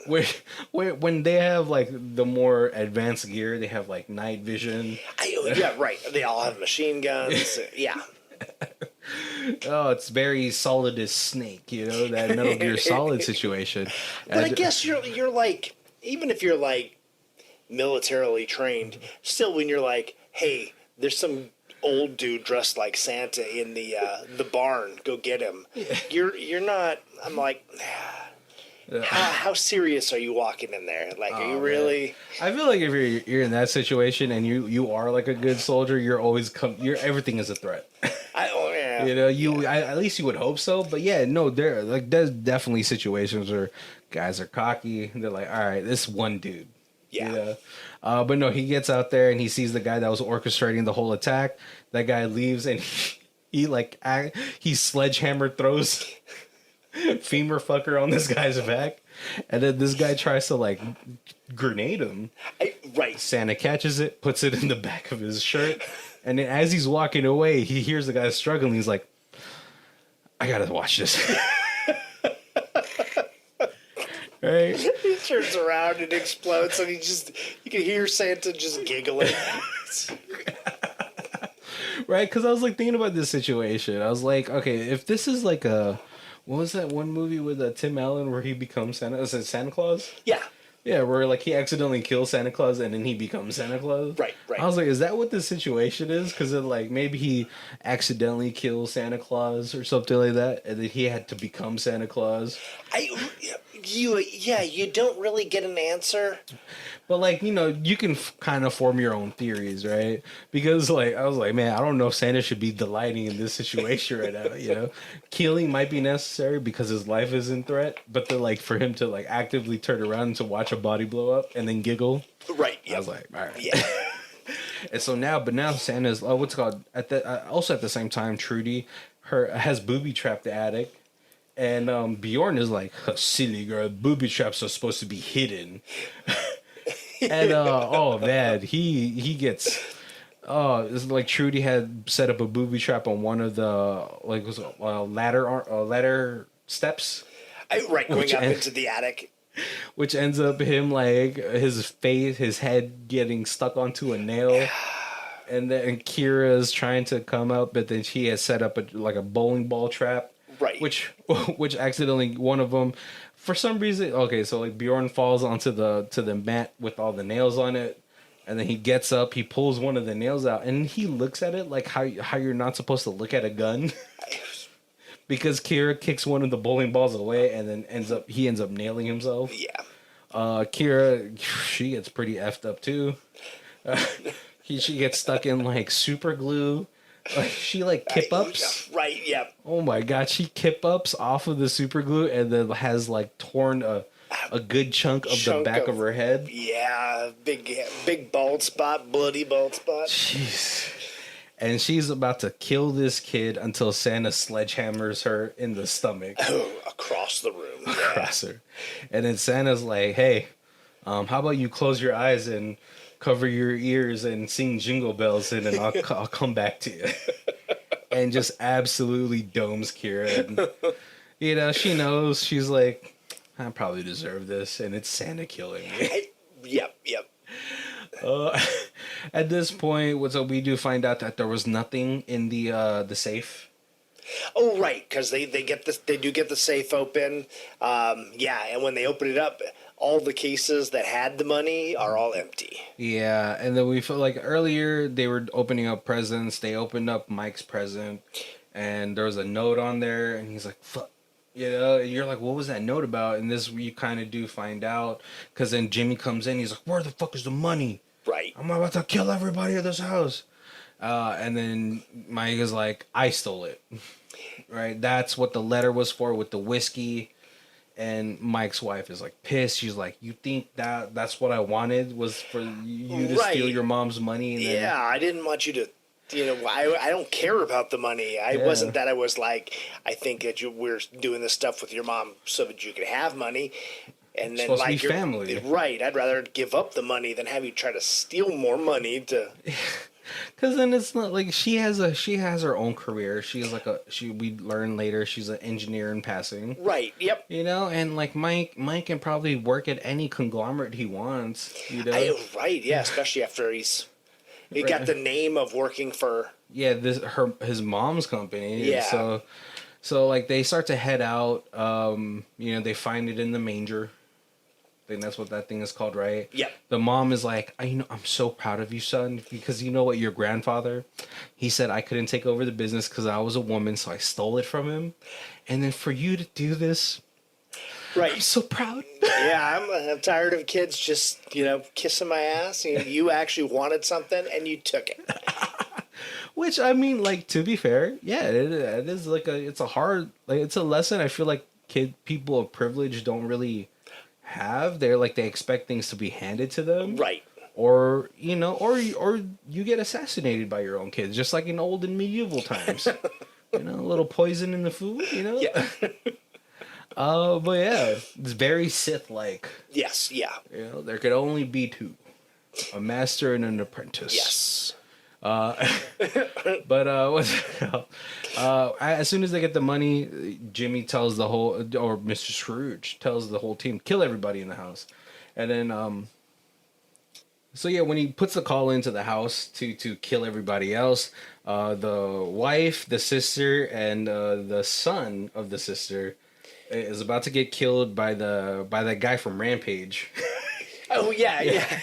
When they have like the more advanced gear, they have like night vision. Yeah, right. They all have machine guns. Yeah. Oh, it's very solid as Snake, that Metal Gear Solid situation. But I guess you're like, even if you're like militarily trained, still when you're like, hey, there's some old dude dressed like Santa in the barn, go get him. You're not. I'm like, how serious are you walking in there? Like, are you really? Man. I feel like if you're in that situation and you are like a good soldier, you're always everything is a threat. At least you would hope so. But yeah, no, there's definitely situations where guys are cocky. They're like, all right, this one dude. Yeah. But no, he gets out there and he sees the guy that was orchestrating the whole attack. That guy leaves and he sledgehammer throws femur fucker on this guy's back. And then this guy tries to like grenade him. Right. Santa catches it, puts it in the back of his shirt. And then as he's walking away, he hears the guy struggling. He's like, I gotta watch this. Right? He turns around and explodes, and you can hear Santa just giggling. Right? Because I was like thinking about this situation. I was like, okay, if this is like what was that one movie with Tim Allen where he becomes Santa? Was it Santa Claus? Yeah. Yeah, where like he accidentally kills Santa Claus and then he becomes Santa Claus. Right. I was like, is that what the situation is? Because like maybe he accidentally kills Santa Claus or something like that, and then he had to become Santa Claus. You don't really get an answer. But like, you can kind of form your own theories, right? Because like, I was like, man, I don't know if Santa should be delighting in this situation right now. Killing might be necessary because his life is in threat, but then like for him to like actively turn around to watch a body blow up and then giggle, right? Yep. I was like, all right, yeah. And so now Santa's what's it called also at the same time, Trudy has booby trapped the attic. And Bjorn is like, silly girl, booby traps are supposed to be hidden. And oh man, he gets it's like Trudy had set up a booby trap on one of the ladder steps. Going up into the attic. which ends up him like his head getting stuck onto a nail. And then Kira's trying to come up, but then she has set up a bowling ball trap, Right. Which accidentally one of them, for some reason, okay, so like Bjorn falls onto the mat with all the nails on it, and then he gets up, he pulls one of the nails out, and he looks at it like how you're not supposed to look at a gun, because Kira kicks one of the bowling balls away, and then ends up nailing himself. Yeah. Kira, she gets pretty effed up too. She gets stuck in like super glue. She like kip ups. Right. Yeah. Oh my god, she kip ups off of the super glue and then has like torn a good chunk of the back of her head. Yeah, big bald spot, bloody bald spot. Jeez. And she's about to kill this kid until Santa sledgehammers her in the stomach. Oh, across the room. Across her. And then Santa's like, hey, how about you close your eyes and cover your ears and sing Jingle Bells and I'll come back to you. And just absolutely domes Kira. And, she knows. She's like, I probably deserve this. And it's Santa killing me. Yep. At this point, so we do find out that there was nothing in the safe. Oh, right, because they do get the safe open. And when they open it up, all the cases that had the money are all empty. Yeah, and then we felt like earlier they were opening up presents. They opened up Mike's present, and there was a note on there, and he's like, fuck. And you're like, what was that note about? And this you kind of do find out, because then Jimmy comes in, he's like, where the fuck is the money? Right. I'm about to kill everybody in this house. And then Mike is like, I stole it. Right? That's what the letter was for with the whiskey. And Mike's wife is like pissed. She's like, you think that's what I wanted was for you to steal your mom's money? And then... I didn't want you to, I don't care about the money. I wasn't that I was like, I think that we're doing this stuff with your mom so that you could have money. And then supposed to be family. Right. I'd rather give up the money than have you try to steal more money to... Because then it's not like she has her own career. She's like we learn later she's an engineer in passing. Right. Yep. And like Mike can probably work at any conglomerate he wants. Right. Yeah. Especially after he got the name of working for. Yeah. His mom's company. Yeah. So like they start to head out. They find it in the manger. I think that's what that thing is called, right? Yep. The mom is like, I'm so proud of you, son, because you know what, your grandfather, he said I couldn't take over the business because I was a woman, so I stole it from him. And then for you to do this, right? I'm so proud. Yeah, I'm tired of kids just kissing my ass. You actually wanted something and you took it. Which I mean, like, to be fair, yeah, it is like it's a lesson. I feel like people of privilege don't really have. They expect things to be handed to them, right? Or or you get assassinated by your own kids, just like in old and medieval times. A little poison in the food. Yeah. But yeah, it's very Sith-like. Yes. Yeah. There could only be two, a master and an apprentice. Yes. But as soon as they get the money, Jimmy tells Mr. Scrooge tells the whole team, kill everybody in the house. And then when he puts the call into the house to kill everybody else, the wife, the sister, and the son of the sister is about to get killed by that guy from Rampage. Oh yeah.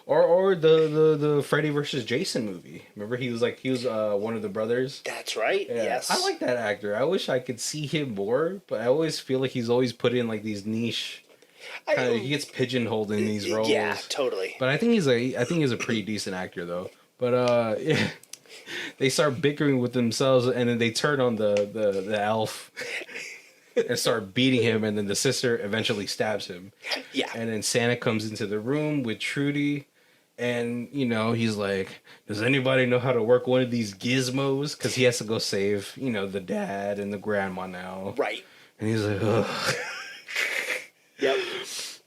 or the Freddy versus Jason movie. Remember he was one of the brothers. That's right. Yeah. Yes. I like that actor. I wish I could see him more, but I always feel like he's always put in like these niche. He gets pigeonholed in these roles. Yeah, totally. But I think he's a pretty decent actor though. But they start bickering with themselves, and then they turn on the elf. And start beating him, and then the sister eventually stabs him. Yeah. And then Santa comes into the room with Trudy, and he's like, "Does anybody know how to work one of these gizmos?" Because he has to go save the dad and the grandma now. Right. And he's like, "Ugh." Yep.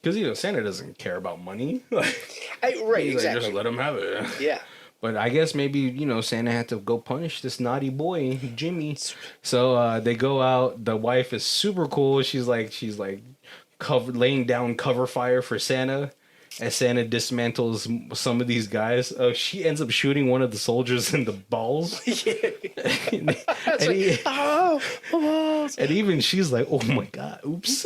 Because Santa doesn't care about money. Right. He's Exactly. like, just let him have it. Yeah. But I guess maybe, Santa had to go punish this naughty boy, Jimmy. So they go out. The wife is super cool. She's like laying down cover fire for Santa. As Santa dismantles some of these guys, she ends up shooting one of the soldiers in the balls. And even she's like, "Oh my god, oops."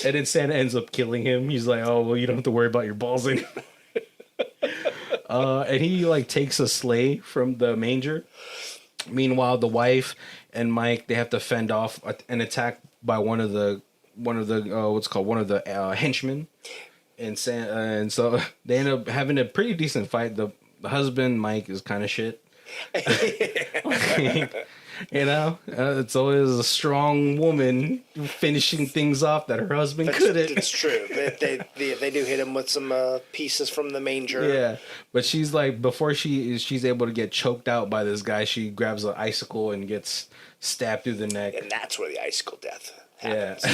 And then Santa ends up killing him. He's like, "Oh well, you don't have to worry about your balls anymore." And he like takes a sleigh from the manger. Meanwhile, the wife and Mike, they have to fend off an attack by one of the henchmen. And so they end up having a pretty decent fight. The husband, Mike, is kind of shit. It's always a strong woman finishing things off that her husband couldn't. It's true. They do hit him with some pieces from the manger. Yeah, but she's like, before she's able to get choked out by this guy, she grabs an icicle and gets stabbed through the neck. And that's where the icicle death happens.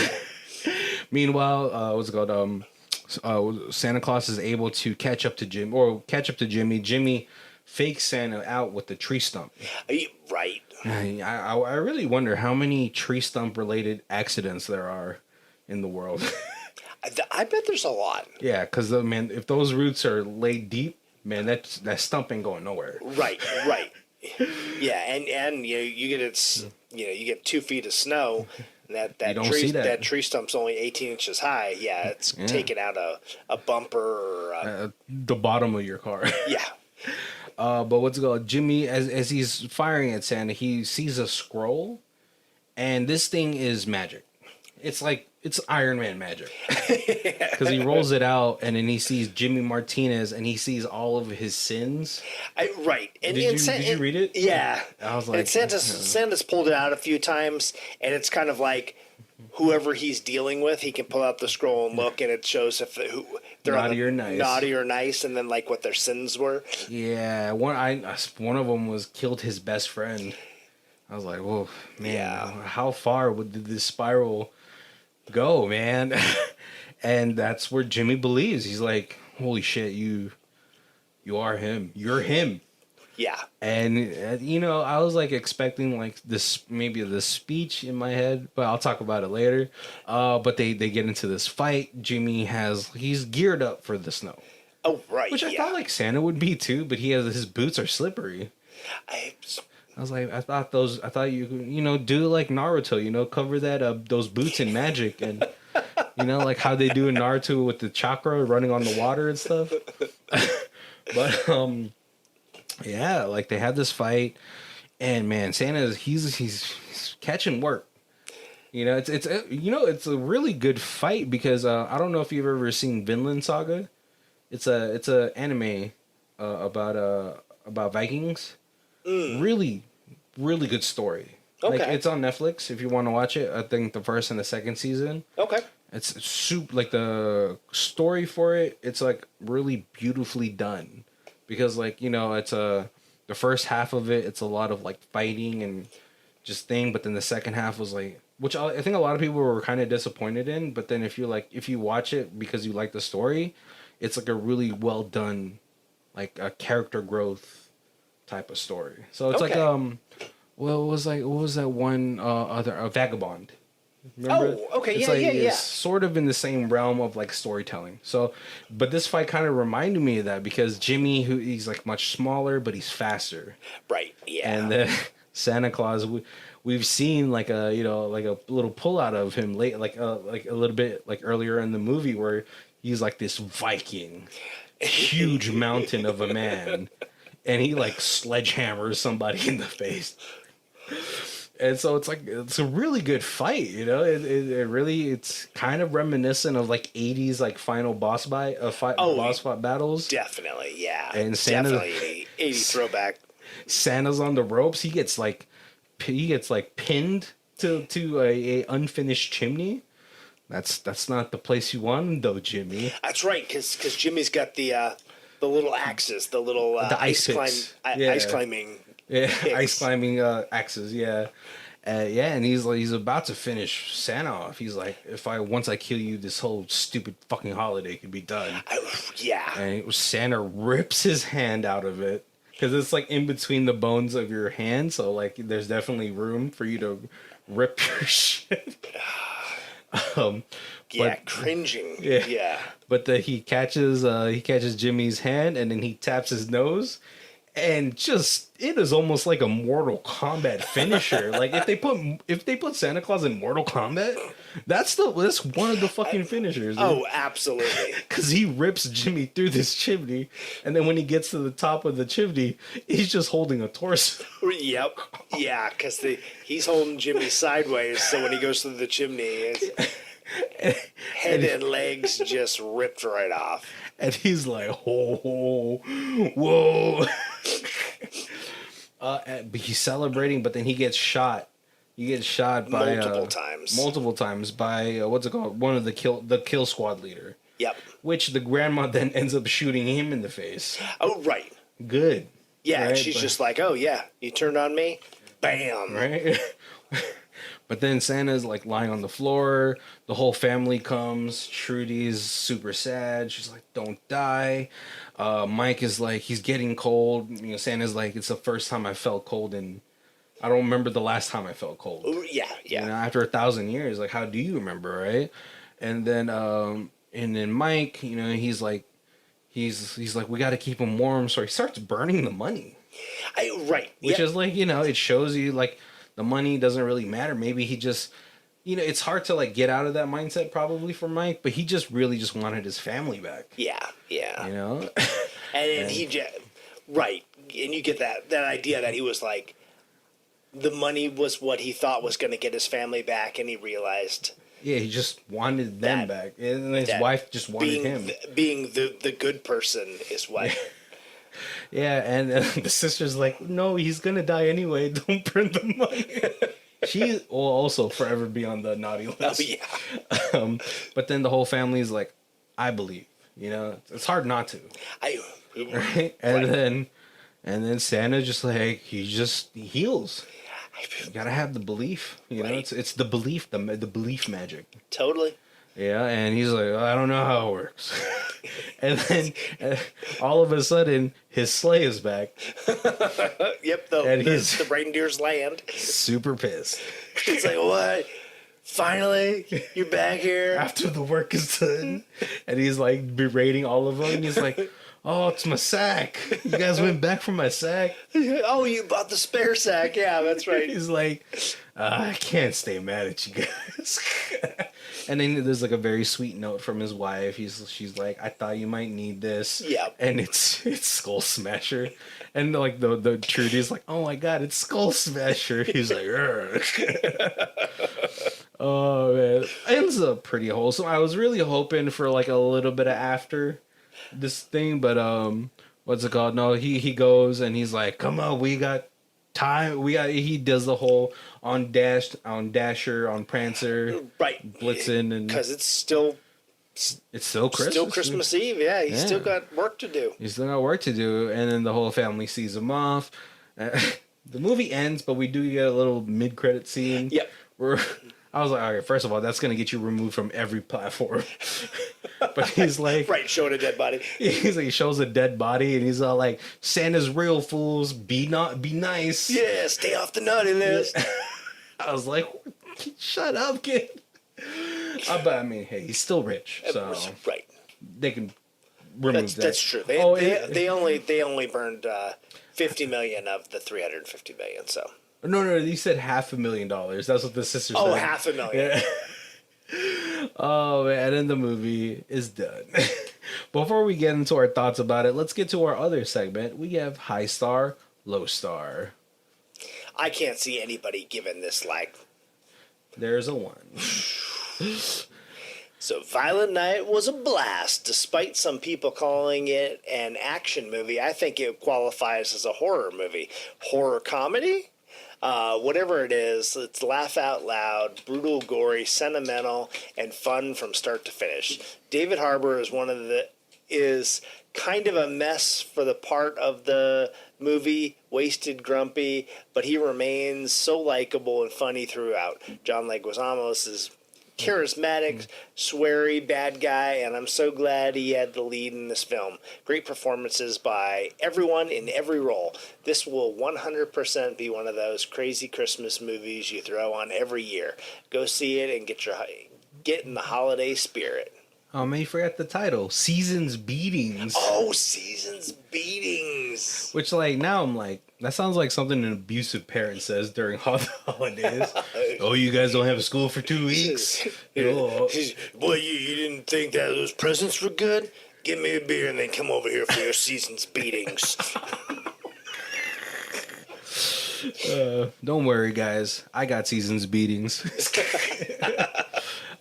Yeah. Meanwhile, what's it called? Santa Claus is able to catch up to Jimmy. Jimmy fakes Santa out with the tree stump. Right. I really wonder how many tree stump related accidents there are in the world. I bet there's a lot. Yeah, because man, if those roots are laid deep, man, that stump ain't going nowhere. Right. Yeah, and you get 2 feet of snow. That tree stump's only 18 inches high. Yeah, it's taking out a bumper or the bottom of your car. Yeah. But what's it called? Jimmy, as he's firing at Santa, he sees a scroll, and this thing is magic. It's Iron Man magic. Because he rolls it out, and then he sees Jimmy Martinez, and he sees all of his sins. Right. And did you read it? Yeah. I was like, and Santa's pulled it out a few times, and it's kind of like whoever he's dealing with, he can pull out the scroll and look, and it shows if they're naughty or nice, and then like what their sins were. Yeah, one of them was killed his best friend. I was like, whoa, man, how far did this spiral go, man? And that's where Jimmy believes. He's like, holy shit, you are him. You're him. Yeah. And I was like expecting like this, maybe the speech in my head, but I'll talk about it later. But they get into this fight. He's geared up for the snow. Oh, right. Which I thought like Santa would be too, but his boots are slippery. I was like, I thought you could, do it like Naruto, cover that those boots in magic, and like how they do in Naruto with the chakra running on the water and stuff. But yeah, like they had this fight, and man, Santa he's catching work. It's a really good fight because I don't know if you've ever seen Vinland Saga. It's a anime about Vikings. Really, really good story. Okay. Like, it's on Netflix if you want to watch it. I think the first and the second season. Okay. It's super, like the story for it. It's like really beautifully done because it's the first half of it. It's a lot of like fighting and just thing, but then the second half was like, which I think a lot of people were kind of disappointed in. But then if you watch it because you like the story, it's like a really well done, like a character growth type of story. So it's okay. what was that one other Vagabond? Remember? Oh, okay, it's It's sort of in the same realm of like storytelling. So, but this fight kind of reminded me of that because Jimmy, he's like much smaller, but he's faster. Right. Yeah. And then Santa Claus, we've seen like a little pull out of him late, like a little bit like earlier in the movie where he's like this Viking, huge mountain of a man. And he like sledgehammers somebody in the face, and so it's a really good fight. It's kind of reminiscent of like 80s like final boss fight battles. Definitely, yeah. And Santa, definitely 80s throwback. Santa's on the ropes. He gets pinned to a unfinished chimney. That's not the place you want him though, Jimmy. That's right, because Jimmy's got the little axes, the little the ice climbing. Yeah, ice climbing axes. Yeah, and he's about to finish Santa off. He's like, once I kill you, this whole stupid fucking holiday could be done. Yeah. And Santa rips his hand out of it because it's like in between the bones of your hand, so like there's definitely room for you to rip your shit. Um, Yeah, but cringing. yeah, Yeah. but he catches Jimmy's hand and then he taps his nose, and just it is almost like a Mortal Kombat finisher. Like if they put Santa Claus in Mortal Kombat, that's one of the fucking finishers. Dude. Oh, absolutely. Because he rips Jimmy through this chimney, and then when he gets to the top of the chimney, he's just holding a torso. Yep. Yeah, because he's holding Jimmy sideways, so when he goes through the chimney, his head and legs just ripped right off. And he's like, "Oh, whoa!" But he's celebrating, but then he gets shot. He gets shot by multiple times by what's it called? One of the kill squad leader. Yep. Which the grandma then ends up shooting him in the face. Oh, right. Good. Yeah, right? and she's just like, "Oh yeah, you turned on me, bam!" Right. But then Santa's like lying on the floor. The whole family comes. Trudy's super sad. She's like, "Don't die." Mike is like, he's getting cold. You know, Santa's like, "It's the first time I felt cold, and I don't remember the last time I felt cold." Ooh, yeah. You know, after 1,000 years, like, how do you remember, right? And then Mike, you know, he's like, we got to keep him warm, so he starts burning the money. Right. Which is like, you know, it shows you like the money doesn't really matter. Maybe he just, you know, it's hard to like get out of that mindset probably for Mike, but he just really just wanted his family back. Yeah. You know? And he just, right. And you get that idea that he was like, the money was what he thought was going to get his family back, and he realized. Yeah, he just wanted them back. And his wife just wanted him. Being the good person is what. Yeah, and the sister's like, "No, he's gonna die anyway. Don't burn the money." She will also forever be on the naughty list. Oh yeah. But then the whole family is like, "I believe." You know, it's hard not to. Right? And then Santa just like he heals. You gotta have the belief. You know, it's the belief, the belief magic. Totally. Yeah, and he's like, "I don't know how it works." And then all of a sudden, his sleigh is back. Yep, the reindeer's land. Super pissed. He's like, "What? Finally, you're back here?" After the work is done. And he's like berating all of them. And he's like, "Oh, it's my sack. You guys went back for my sack." "Oh, you bought the spare sack." Yeah, that's right. He's like, "I can't stay mad at you guys." And then there's like a very sweet note from his wife. She's like, "I thought you might need this." Yeah. And it's Skull Smasher. And like the Trudy's like, "Oh my god, it's Skull Smasher." He's like, "Urgh." Oh man. It ends up pretty wholesome. I was really hoping for like a little bit of after this thing, but what's it called? No, he goes and he's like, "Come on, we got time. He does the whole on Dasher, on Prancer, right, Blitzen, and because it's still Christmas. Still Christmas Eve, yeah. He's still got work to do. He's still got work to do, and then the whole family sees him off. The movie ends, but we do get a little mid-credit scene. Yep. Where I was like, all right, first of all, that's going to get you removed from every platform. But he's like... Right, showing a dead body. He's like, he shows a dead body, and he's all like, "Santa's real, fools. Be nice." Yeah, stay off the naughty list. I was like, shut up, kid. But I mean, hey, he's still rich, so... Right. They can remove that. That's true. They only burned 50 million of the 350 million, so... No, he said $500,000. That's what the sister said. Oh, $500,000. Yeah. Oh, man, and the movie is done. Before we get into our thoughts about it, let's get to our other segment. We have High Star, Low Star. I can't see anybody giving this like... There's a 1. So Violent Night was a blast. Despite some people calling it an action movie, I think it qualifies as a horror movie. Horror comedy? Whatever it is, it's laugh out loud, brutal, gory, sentimental, and fun from start to finish. David Harbour is kind of a mess for the part of the movie, wasted, grumpy, but he remains so likable and funny throughout. John Leguizamo is charismatic, sweary bad guy, and I'm so glad he had the lead in this film. Great performances by everyone in every role. This will 100% be one of those crazy Christmas movies you throw on every year. Go see it and get in the holiday spirit. Oh man, you forgot the title. Season's Beatings. Oh, Season's Beatings. Which, like, now I'm like, that sounds like something an abusive parent says during holidays. Oh, you guys don't have school for 2 weeks? Oh. Boy, you didn't think that those presents were good? Give me a beer and then come over here for your Season's Beatings. Don't worry, guys. I got Season's Beatings.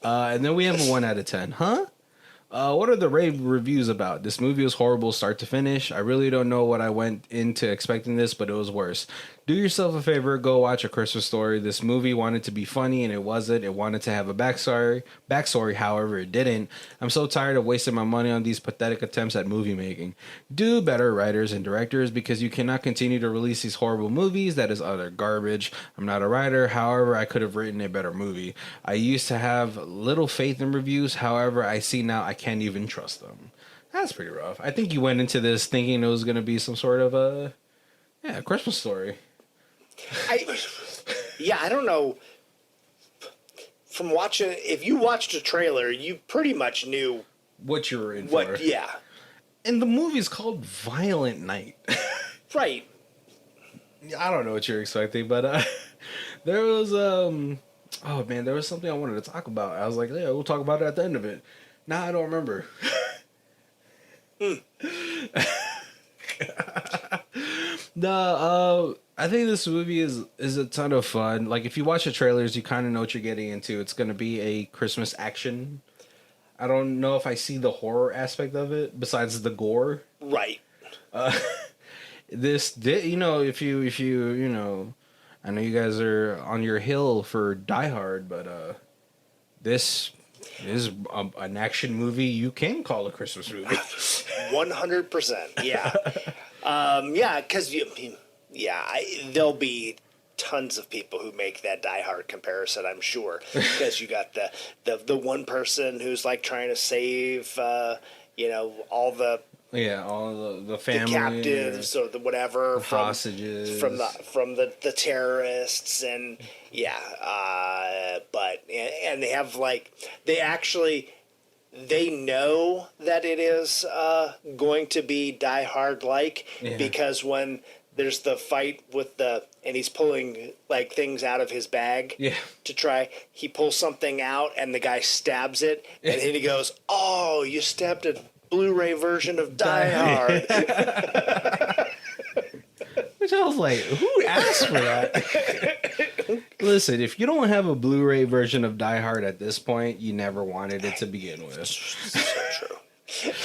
And then we have a 1 out of 10. Huh? What are the rave reviews about? This movie was horrible start to finish. I really don't know what I went into expecting this, but it was worse. Do yourself a favor, go watch A Christmas Story. This movie wanted to be funny and it wasn't. It wanted to have a backstory, however, it didn't. I'm so tired of wasting my money on these pathetic attempts at movie making. Do better, writers and directors, because you cannot continue to release these horrible movies. That is utter garbage. I'm not a writer, however, I could have written a better movie. I used to have little faith in reviews, however, I see now I can't even trust them. That's pretty rough. I think you went into this thinking it was going to be some sort of a Christmas Story. I don't know. From watching, if you watched a trailer, you pretty much knew what you were in for. Yeah. And the movie's called Violent Night. Right. I don't know what you're expecting, but there was there was something I wanted to talk about. I was like, yeah, we'll talk about it at the end of it. Now I don't remember. I think this movie is a ton of fun. Like, if you watch the trailers, you kind of know what you're getting into. It's going to be a Christmas action. I don't know if I see the horror aspect of it besides the gore. Right. If you I know you guys are on your hill for Die Hard, but this is an action movie you can call a Christmas movie. 100%. Yeah. Because there'll be tons of people who make that Die Hard comparison, I'm sure, because you got the one person who's like trying to save all the family, the captives or the whatever hostages from the terrorists, and and they have they know that it is going to be Die Hard because when there's the fight and he's pulling like things out of his bag to try, he pulls something out and the guy stabs it and then he goes, "Oh, you stabbed a Blu-ray version of Die Hard." Which I was like, who asked for that? Listen, if you don't have a Blu-ray version of Die Hard at this point, you never wanted it to begin with. So true.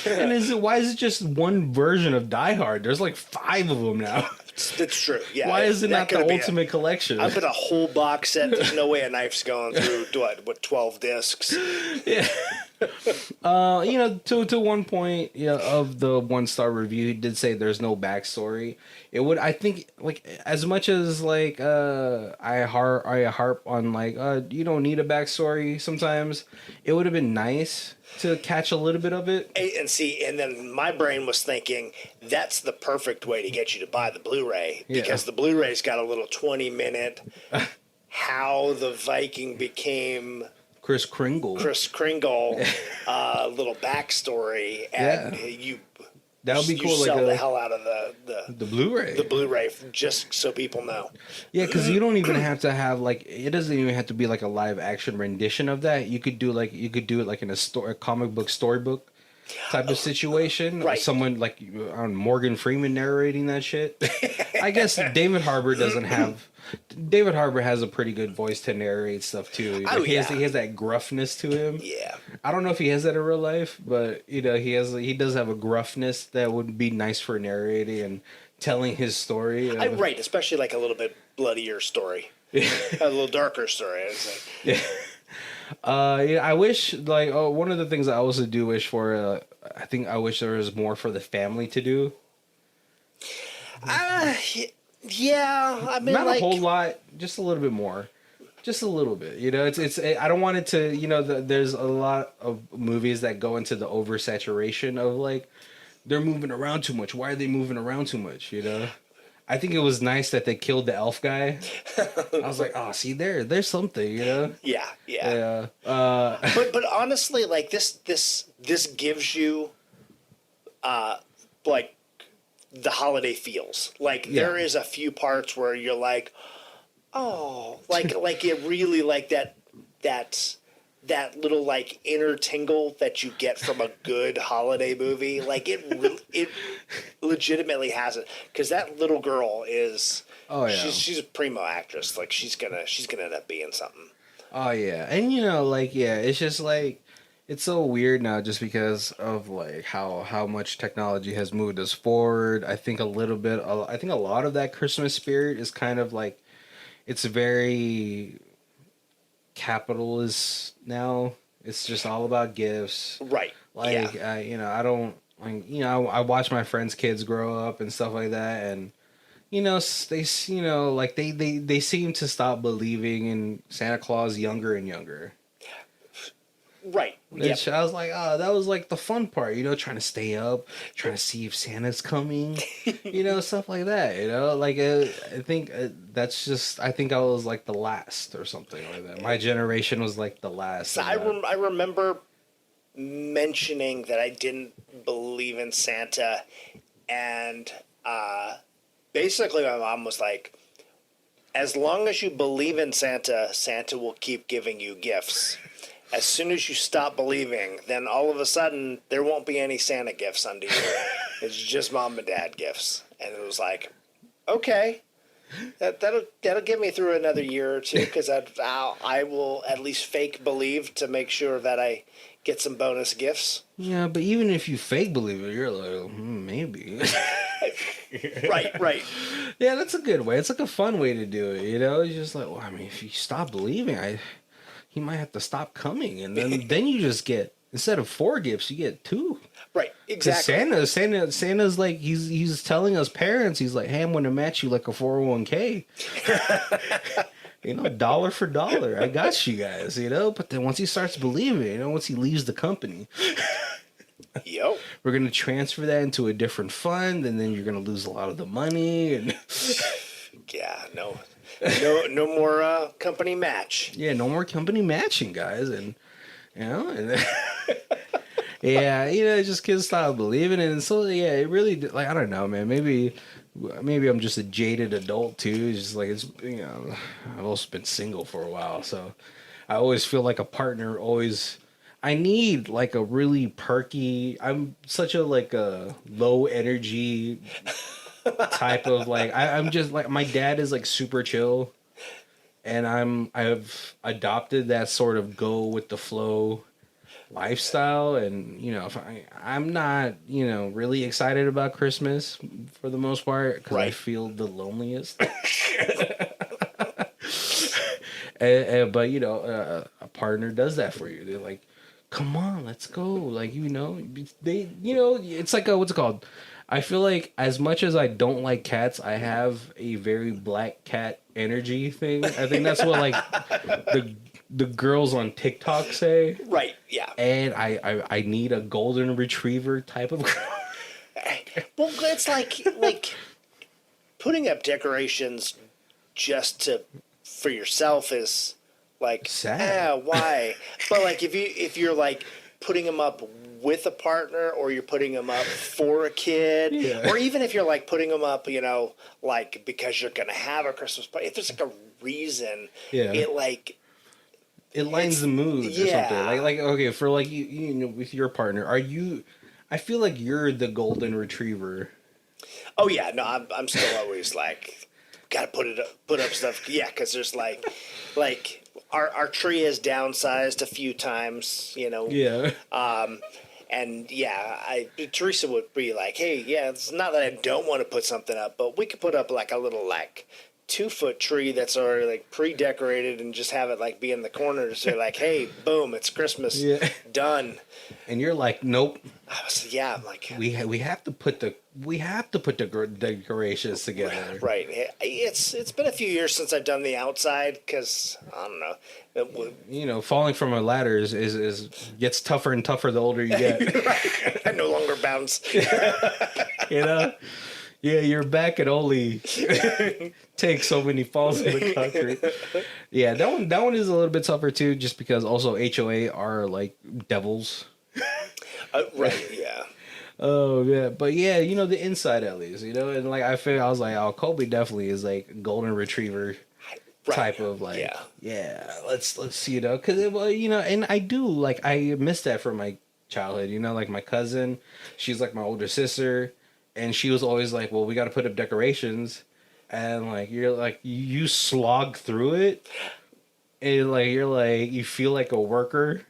And why is it just one version of Die Hard? There's like 5 of them now. That's true. Yeah. Why is it not the ultimate collection? I put a whole box set. There's no way a knife's going through 12 discs. Yeah. To one point, of the 1-star review, he did say there's no backstory. I think, like, as much as like I harp on like you don't need a backstory sometimes, it would have been nice to catch a little bit of it. And then my brain was thinking that's the perfect way to get you to buy the Blu-ray, because the Blu-ray's got a little 20-minute how the Viking became Kris Kringle little backstory, and that would be cool. You sell the hell out of the Blu-ray. The Blu-ray, just so people know. Yeah, because you don't even have to have it doesn't even have to be like a live action rendition of that. You could do it like in a comic book storybook type of situation. Right. Someone like Morgan Freeman narrating that shit. I guess David Harbour has a pretty good voice to narrate stuff too. He has that gruffness to him. Yeah. I don't know if he has that in real life, but he does have a gruffness that would be nice for narrating and telling his story. Right, especially like a little bit bloodier story. A little darker story, I'd say. I wish one of the things I also do wish for I wish there was more for the family to do. Yeah, I mean, not a whole lot, just a little bit more, just a little bit. It's I don't want it to. There's a lot of movies that go into the oversaturation of they're moving around too much. Why are they moving around too much? I I think it was nice that they killed the elf guy. I was like, oh, see there's something, you know? Yeah. Yeah. But honestly, like this gives you like the holiday feels. Like there is a few parts where you're like, oh, like it really like that little like inner tingle that you get from a good holiday movie. Like it legitimately has it, because that little girl is she's a primo actress. Like she's gonna end up being something. Oh yeah, and it's just like it's so weird now just because of like how much technology has moved us forward. I think I think a lot of that Christmas spirit is kind of like it's very capitalist now. It's just all about gifts. Right. Like I don't like I watch my friends' kids grow up and stuff like that, and like they seem to stop believing in Santa Claus younger and younger. Right. Which I was like, oh, that was like the fun part, trying to stay up, trying to see if Santa's coming, stuff like that, like I think that's just, I think I was like the last or something like that. My generation was like the last. So I remember mentioning that I didn't believe in Santa, and basically my mom was like, as long as you believe in Santa, Santa will keep giving you gifts. As soon as you stop believing, then all of a sudden there won't be any Santa gifts under you. It's just mom and dad gifts. And it was like, okay, that'll get me through another year or two, because I will at least fake believe to make sure that I get some bonus gifts. Yeah, but even if you fake believe it, you're like, maybe. Right. Yeah, that's a good way. It's like a fun way to do it, It's just like, well, I mean, if you stop believing, he might have to stop coming, and then you just get, instead of 4 gifts, you get 2. Right, exactly. Santa's like he's telling us parents, he's like, hey, I'm going to match you like a 401k. Dollar for dollar, I got you guys. But then once he starts believing, once he leaves the company, yep, we're going to transfer that into a different fund, and then you're going to lose a lot of the money. And yeah, no more company match. Yeah, no more company matching, guys, and yeah, just kids stop believing it, and so yeah, it really like I don't know, man. Maybe I'm just a jaded adult too. It's just like I've also been single for a while, so I always feel like a partner always. I need like a really perky. I'm such a like a low energy type of like I'm just like my dad is like super chill, and I've adopted that sort of go with the flow lifestyle, and if I'm not really excited about Christmas for the most part, because I feel the loneliest. But a partner does that for you. They're like, come on, let's go. Like they it's like what's it called? I feel like as much as I don't like cats, I have a very black cat energy thing. I think that's what like the girls on TikTok say. Right, yeah. And I need a golden retriever type of girl. Well, it's like putting up decorations just for yourself is like sad. Why? But like if you're like putting them up with a partner, or you're putting them up for a kid, or even if you're like putting them up, like because you're gonna have a Christmas party. If there's like a reason, it lines the mood or something. Like okay, for like you with your partner, I feel like you're the golden retriever. Oh yeah, no, I'm still always like gotta put up stuff. Yeah, because there's like our tree is downsized a few times, Yeah. And yeah, Teresa would be like, hey, yeah, it's not that I don't want to put something up, but we could put up like a little like 2-foot tree that's already like pre-decorated, and just have it like be in the corner to say like, hey, boom, it's Christmas, done. And you're like, nope. I'm like, we have to put the decorations together. Right. It's been a few years since I've done the outside, because I don't know. Falling from a ladder is gets tougher and tougher the older you get. Right. I no longer bounce. Yeah, your back can only take so many falls in the concrete. Yeah, that one is a little bit tougher too, just because also HOA are like devils. Right, yeah. Oh yeah, but yeah, the inside at least, and like I was like, oh, Kobe definitely is like golden retriever Right. type of like, Yeah. yeah, let's see, because and I do like I miss that from my childhood, like my cousin, she's like my older sister, and she was always like, well, we got to put up decorations, and like you're like you slog through it, and like you're like you feel like a worker.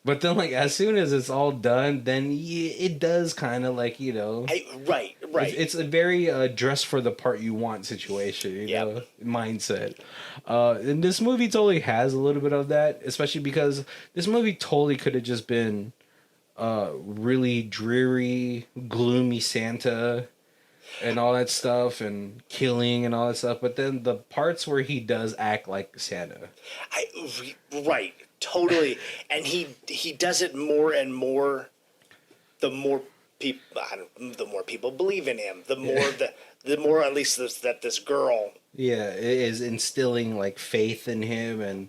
But then, like, as soon as it's all done, then it does kind of like, Right. It's a very dress for the part you want situation, mindset. And this movie totally has a little bit of that, especially because this movie totally could have just been really dreary, gloomy Santa and all that stuff and killing and all that stuff. But then the parts where he does act like Santa. Right. Totally. And he does it more and more the more people believe in him, the more at least that this girl is instilling like faith in him,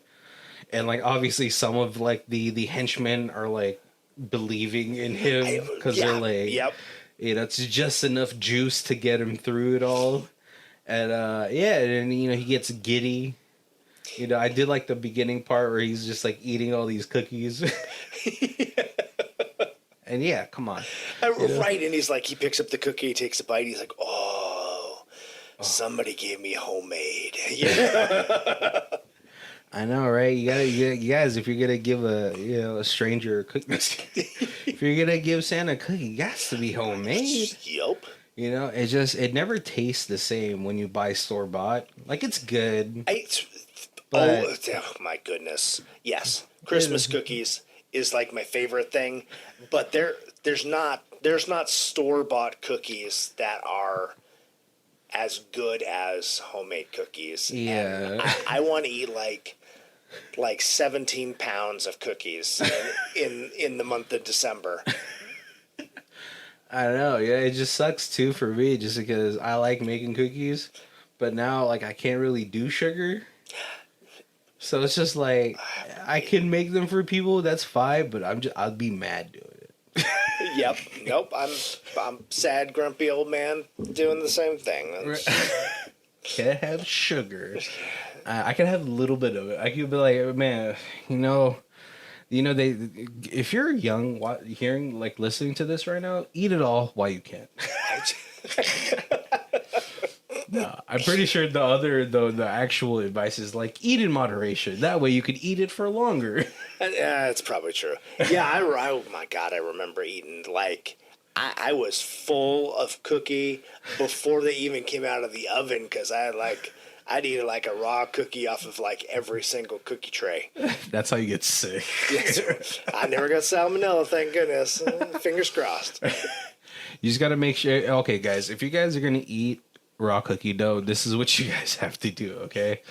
and like obviously some of like the henchmen are like believing in him because they're like, yep, it's just enough juice to get him through it all. And and he gets giddy. I did like the beginning part where he's just like eating all these cookies. And yeah, come on. Right, and he's like, he picks up the cookie, he takes a bite, he's like, oh, somebody gave me homemade. Yeah. I know, right? You guys, if you're gonna give a stranger a cookie, if you're gonna give Santa a cookie, it has to be homemade. Yup. It never tastes the same when you buy store bought. Like it's good. Oh my goodness! Yes, Christmas cookies is like my favorite thing, but there's not store bought cookies that are as good as homemade cookies. Yeah, and I want to eat like 17 pounds of cookies in the month of December. I don't know. Yeah, it just sucks too for me, just because I like making cookies, but now like I can't really do sugar. So it's just like I can make them for people, that's fine, but I'll be mad doing it. Yep. Nope. I'm sad, grumpy old man doing the same thing. Can't have sugar. I can have a little bit of it. I could be like, man, they. If you're young, listening to this right now, eat it all while you can. No, I'm pretty sure the actual advice is like eat in moderation. That way you can eat it for longer. Yeah, it's probably true. Yeah, oh my God, I remember eating like I was full of cookie before they even came out of the oven because I'd eat like a raw cookie off of like every single cookie tray. That's how you get sick. Yes, I never got salmonella, thank goodness. Fingers crossed. You just got to make sure. Okay, guys, if you guys are gonna eat raw cookie dough, this is what you guys have to do, okay?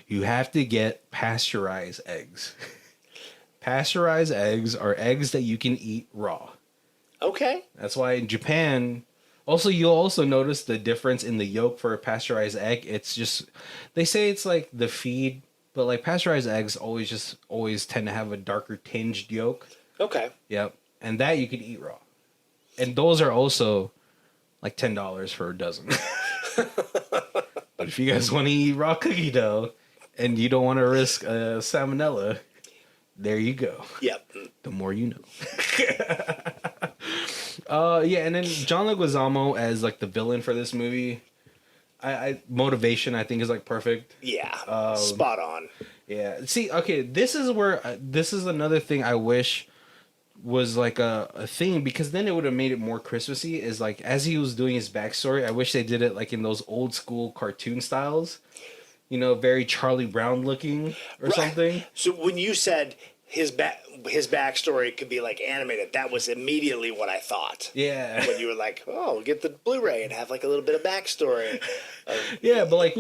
You have to get pasteurized eggs. Pasteurized eggs are eggs that you can eat raw. Okay. That's why in Japan, you'll also notice the difference in the yolk for a pasteurized egg. It's just, they say it's like the feed, but like pasteurized eggs always tend to have a darker tinged yolk. Okay. Yep. And that you can eat raw. And those are also like $10 for a dozen. But if you guys want to eat raw cookie dough and you don't want to risk salmonella, there you go. Yep. The more you know. And then John Leguizamo as like the villain for this movie, motivation I think is like perfect. Yeah. Spot on. Yeah. See, okay, this is another thing I wish was like a thing, because then it would have made it more Christmassy, is like as he was doing his backstory, I wish they did it like in those old school cartoon styles, very Charlie Brown looking or something. So when you said his backstory could be like animated, that was immediately what I thought. Yeah. When you were like, oh, get the Blu-ray and have like a little bit of backstory. Yeah, but like,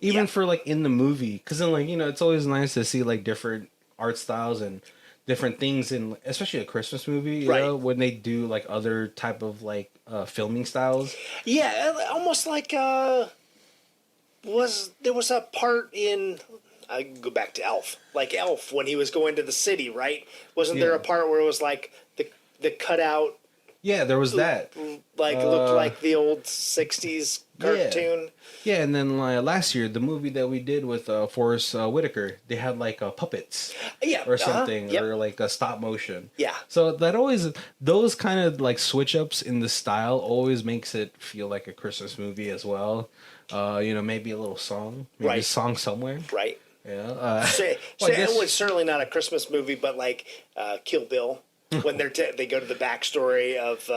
even for like in the movie, because then like, it's always nice to see like different art styles and different things in, especially a Christmas movie, you know, when they do like other type of like filming styles. Yeah, almost like there was a part in I go back to Elf, like Elf when he was going to the city, right? Wasn't there a part where it was like the cutout? Yeah, there was that. Like looked like the old '60s cartoon. Yeah, and then last year, the movie that we did with Forrest Whitaker, they had like puppets, or something, yep. or like a stop motion. Yeah. So that always, those kind of like switch ups in the style always makes it feel like a Christmas movie as well. Maybe a little song, maybe a song somewhere. Right. Yeah. It was certainly not a Christmas movie, but like Kill Bill. When they go to the backstory of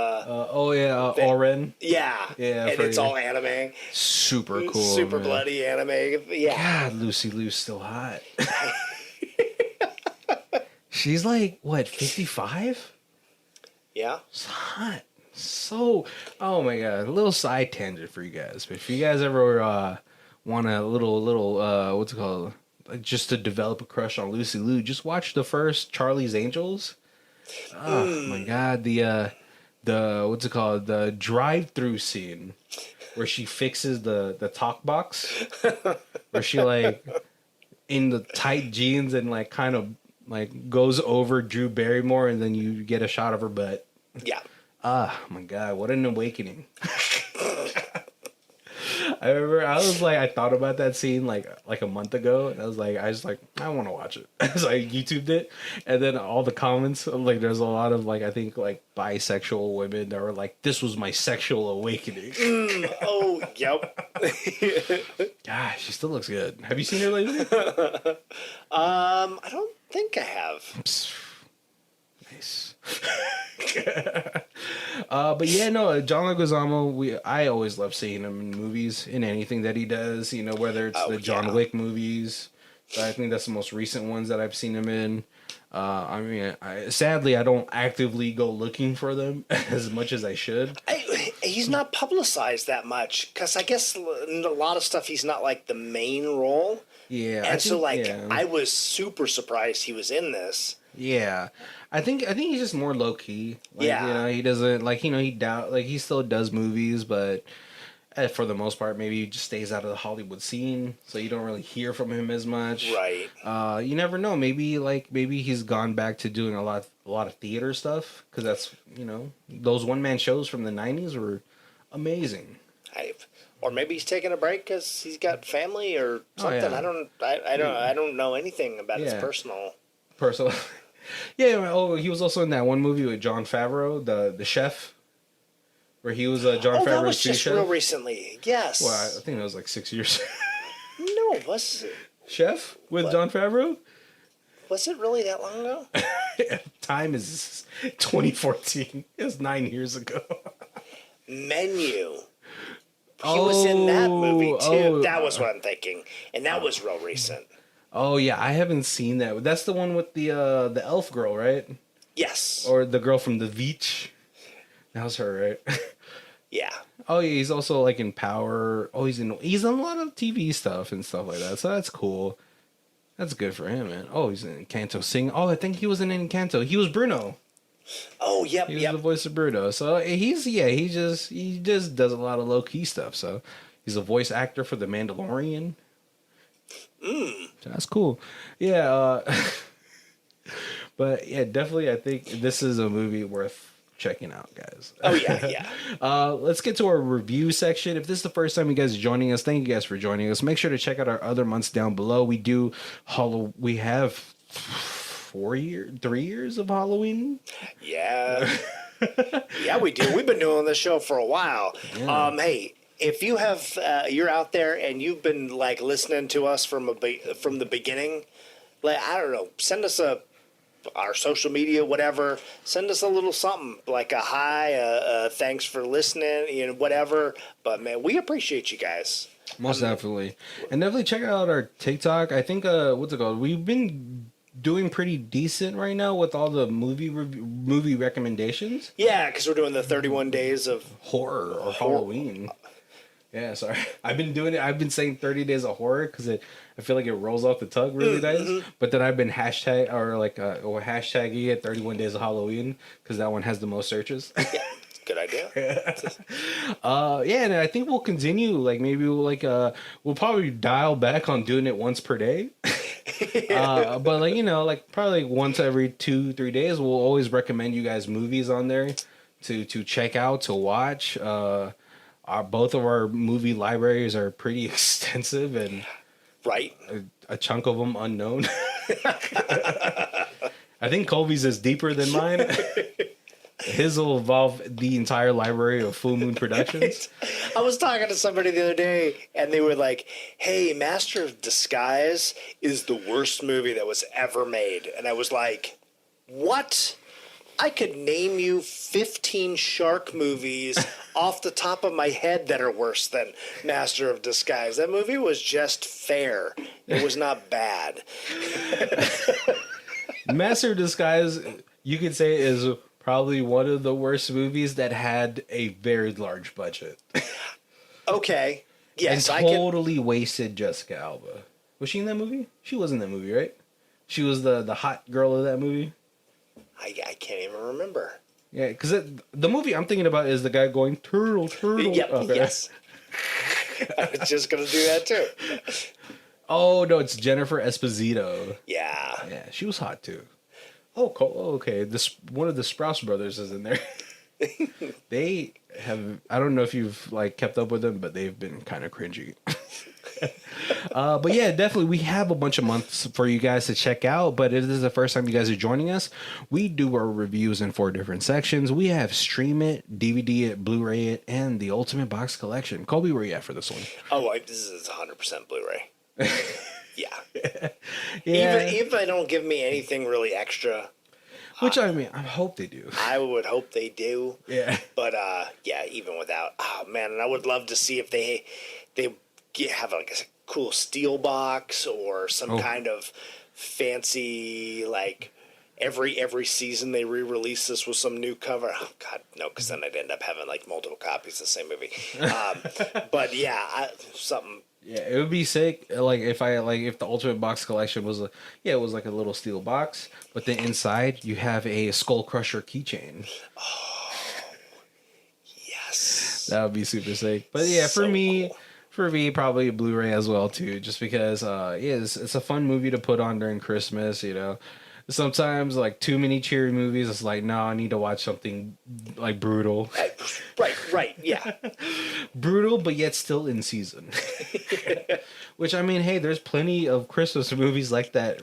Oren. Yeah, and it's all anime, super cool, super bloody anime. Yeah, God, Lucy Liu's still hot. She's like what, 55? Yeah, it's hot. So, oh my god, a little side tangent for you guys. But if you guys ever want a little what's it called, like just to develop a crush on Lucy Liu, just watch the first Charlie's Angels. Oh my god, the what's it called, the drive-through scene where she fixes the talk box, where she like in the tight jeans and like kind of like goes over Drew Barrymore and then you get a shot of her butt. Yeah. Ah, my god, what an awakening. I remember I thought about that scene like a month ago, and I was like, I want to watch it. So I YouTubed it, and then all the comments, like there's a lot of like, I think like bisexual women that were like, this was my sexual awakening. Oh, yep. Gosh, she still looks good. Have you seen her lately? I don't think I have. Nice. But yeah, no, John Leguizamo, I always love seeing him in movies, in anything that he does, whether it's the John Wick movies. I think that's the most recent ones that I've seen him in. Sadly, I don't actively go looking for them as much as I should. He's not publicized that much, because I guess in a lot of stuff he's not like the main role. Yeah. And I was super surprised he was in this. Yeah, I think he's just more low key. He doesn't he still does movies, but for the most part, maybe he just stays out of the Hollywood scene, so you don't really hear from him as much. Right. You never know. Maybe he's gone back to doing a lot of theater stuff, because that's those one man shows from the '90s were amazing. Or maybe he's taking a break because he's got family or something. I don't know anything about his personal. Yeah, he was also in that one movie with Jon Favreau, the chef, where he was Jon Favreau's that was just chef. Real recently. Yes. Well, I think that was like 6 years. No, was it? Chef with Jon Favreau? Was it really that long ago? Time is 2014. It was 9 years ago. Menu. He was in that movie too. That was what I'm thinking, and that was real recent. Oh yeah, I haven't seen that. That's the one with the elf girl, right? Yes. Or the girl from the Beach. That was her, right? Yeah. Oh yeah, he's also like in Power. Oh, he's in a lot of TV stuff and stuff like that. So that's cool. That's good for him, man. Oh, he's in Encanto Sing. Oh, I think he was in Encanto. He was Bruno. Oh, yep, he was the voice of Bruno. So he just does a lot of low key stuff. So he's a voice actor for The Mandalorian. So that's cool. Yeah. But yeah, definitely, I think this is a movie worth checking out, guys. Oh yeah. Let's get to our review section. If this is the first time you guys are joining us, thank you guys for joining us. Make sure to check out our other months down below. We have 3 years of Halloween. Yeah. Yeah, we do. We've been doing this show for a while. Yeah. Hey, if you have you're out there and you've been like listening to us from the beginning, like, I don't know, send us our social media, whatever. Send us a little something, like a hi, thanks for listening, whatever. But man, we appreciate you guys. Most definitely, and definitely check out our TikTok. I think what's it called? We've been doing pretty decent right now with all the movie recommendations. Yeah, because we're doing the 31 days of horror or Halloween. Yeah, sorry. I've been doing it. I've been saying 30 days of horror because I feel like it rolls off the tongue really nice. But then I've been hashtagging it 31 days of Halloween because that one has the most searches. Yeah, Good idea. Yeah, and I think we'll continue. Like maybe we'll probably dial back on doing it once per day. But like like probably once every 2-3 days, we'll always recommend you guys movies on there to check out, to watch. Both of our movie libraries are pretty extensive and Right. a chunk of them unknown. I think Colby's is deeper than mine. His will involve the entire library of Full Moon Productions. I was talking to somebody the other day, and they were like, hey, Master of Disguise is the worst movie that was ever made. And I was like, what? I could name you 15 shark movies off the top of my head that are worse than Master of Disguise. That movie was just fair. It was not bad. Master of Disguise, you could say, is probably one of the worst movies that had a very large budget. Okay. Yes, and totally wasted Jessica Alba. Was she in that movie? She was in that movie, right? She was the hot girl of that movie. I can't even remember. Yeah, because the movie I'm thinking about is the guy going, turtle, turtle. Yep, okay. yes. I was just going to do that too. Oh, no, it's Jennifer Esposito. Yeah. Yeah, she was hot too. Oh, cool. Oh, okay. One of the Sprouse brothers is in there. They have, I don't know if you've kept up with them, but they've been kind of cringy. But yeah, definitely we have a bunch of months for you guys to check out. But if this is the first time you guys are joining us, we do our reviews in 4 different sections. We have Stream It, DVD It, Blu-ray It, and the Ultimate Box Collection. Colby, where you at for this one? Oh, this is 100% Blu-ray. Yeah. Yeah. Even if they don't give me anything really extra. Which, I mean, I hope they do. I would hope they do. Yeah. But, yeah, even without. Oh, man, and I would love to see if they have a cool steel box or some kind of fancy, every season they re-release this with some new cover. Oh, God, no, because then I'd end up having, multiple copies of the same movie. But, yeah, something. Yeah, it would be sick. If the Ultimate Box Collection was it was like a little steel box, but then inside you have a Skull Crusher keychain. Oh, yes. That would be super sick. But yeah, So for cool. me, probably a Blu-ray as well too, just because it's a fun movie to put on during Christmas. Sometimes too many cheery movies, it's no, I need to watch something brutal. Right, yeah. Brutal, but yet still in season. Which, I mean, hey, there's plenty of Christmas movies like that.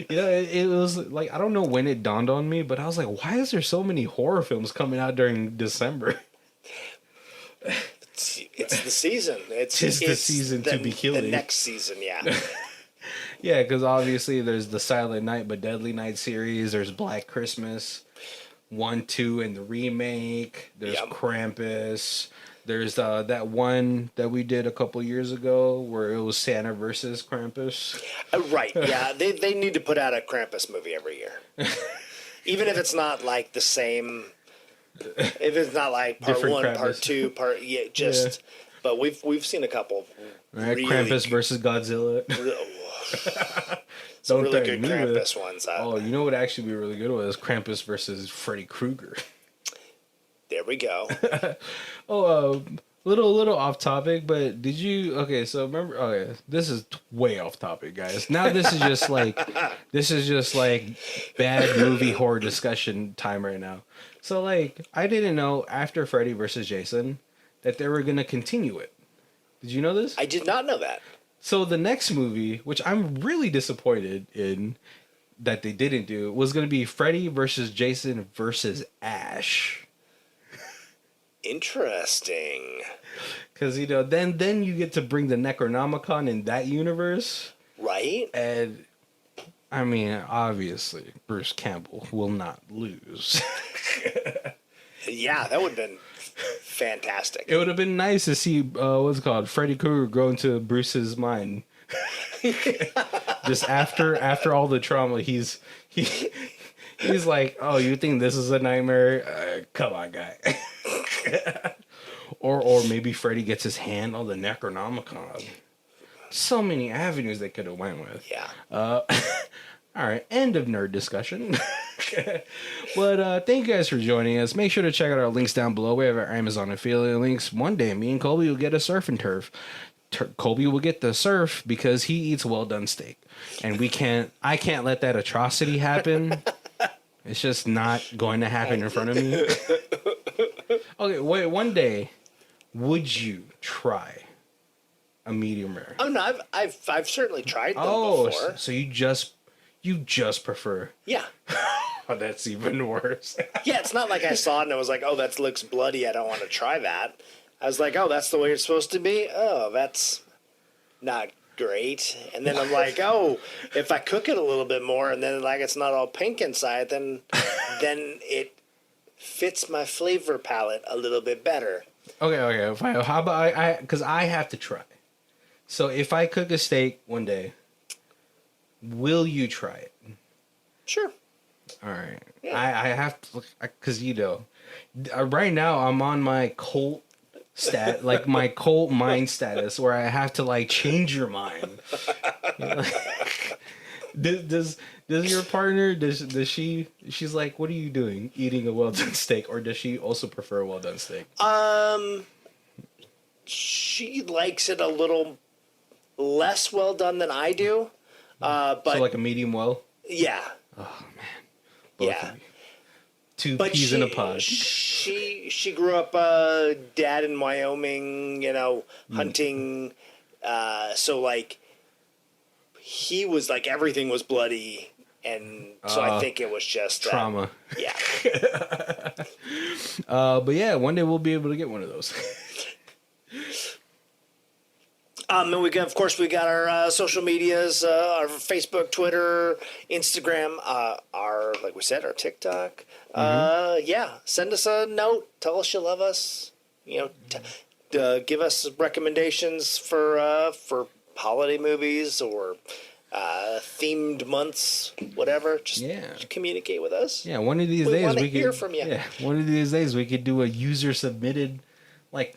It was I don't know when it dawned on me, but I was like, why is there so many horror films coming out during December? It's the season. It's the season to be killing. The next season, yeah. Yeah, because obviously there's the Silent Night but Deadly Night series. There's Black Christmas 1, 2, and the remake. There's Krampus. There's that one that we did a couple years ago where it was Santa versus Krampus. Right, yeah. They need to put out a Krampus movie every year. Even if it's not the same. If it's not part Different 1, Krampus. part 2, Yeah. But we've seen a couple. Right, really, Krampus versus Godzilla. Some Don't really threaten good me with it. Krampus ones. Oh, you know what actually be really good was Krampus versus Freddy Krueger. There we go. Little off topic, but did you? Okay, so remember? Okay, this is way off topic, guys. Now this is just bad movie horror discussion time right now. So I didn't know after Freddy versus Jason that they were gonna continue it. Did you know this? I did not know that. So the next movie, which I'm really disappointed in that they didn't do, was going to be Freddy versus Jason versus Ash. Interesting. Because, then you get to bring the Necronomicon in that universe. Right? And, I mean, obviously, Bruce Campbell will not lose. Yeah, that would have been fantastic. It would have been nice to see, what's it called, Freddy Krueger go into Bruce's mind. Just after all the trauma, he's like, oh, you think this is a nightmare? Come on, guy. or maybe Freddy gets his hand on the Necronomicon. So many avenues they could have went with. Yeah. All right, end of nerd discussion. But thank you guys for joining us. Make sure to check out our links down below. We have our Amazon affiliate links. One day, me and Colby will get a surf and turf. Colby will get the surf because he eats well done steak, and I can't let that atrocity happen. It's just not going to happen in front of me. Okay, wait. One day, would you try a medium rare? Oh no, I've certainly tried them before. So you just prefer? Yeah. Oh, that's even worse. Yeah, it's not like I saw it and I was like, oh, that looks bloody. I don't want to try that. I was like, oh, that's the way it's supposed to be? Oh, that's not great. And then I'm like, oh, if I cook it a little bit more and then like it's not all pink inside, then it fits my flavor palette a little bit better. Okay. Fine. How about because I have to try. So if I cook a steak one day, will you try it? Sure. All right. Yeah. I have to, because right now I'm on my cult like my cult mind status where I have to like change your mind. Does your partner, does she's like, what are you doing eating a well done steak, or does she also prefer a well done steak? She likes it a little less well done than I do. But so like a medium well? Yeah. Oh man. Both yeah. of you. Two peas in a pod. She grew up dad in Wyoming, hunting. So like he was like everything was bloody, and so I think it was just trauma. Yeah. But yeah, one day we'll be able to get one of those. And we got our social medias, our Facebook, Twitter, Instagram, our like we said, our TikTok. Yeah, send us a note. Tell us you love us. Give us recommendations for holiday movies or themed months, whatever. Just communicate with us. Yeah, one of these days we could hear from you. Yeah, one of these days we could do a user submitted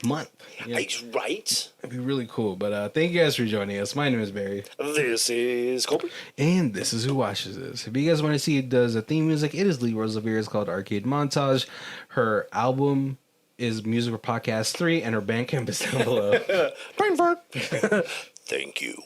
month. Right? It'd be really cool. But thank you guys for joining us. My name is Barry. This is Colby. And this is Who Watches This. If you guys want to see it does a theme music, it is Lee Rosevere. It's called Arcade Montage. Her album is Music for Podcast 3, and her Bandcamp is down below. Brain fart. Thank you.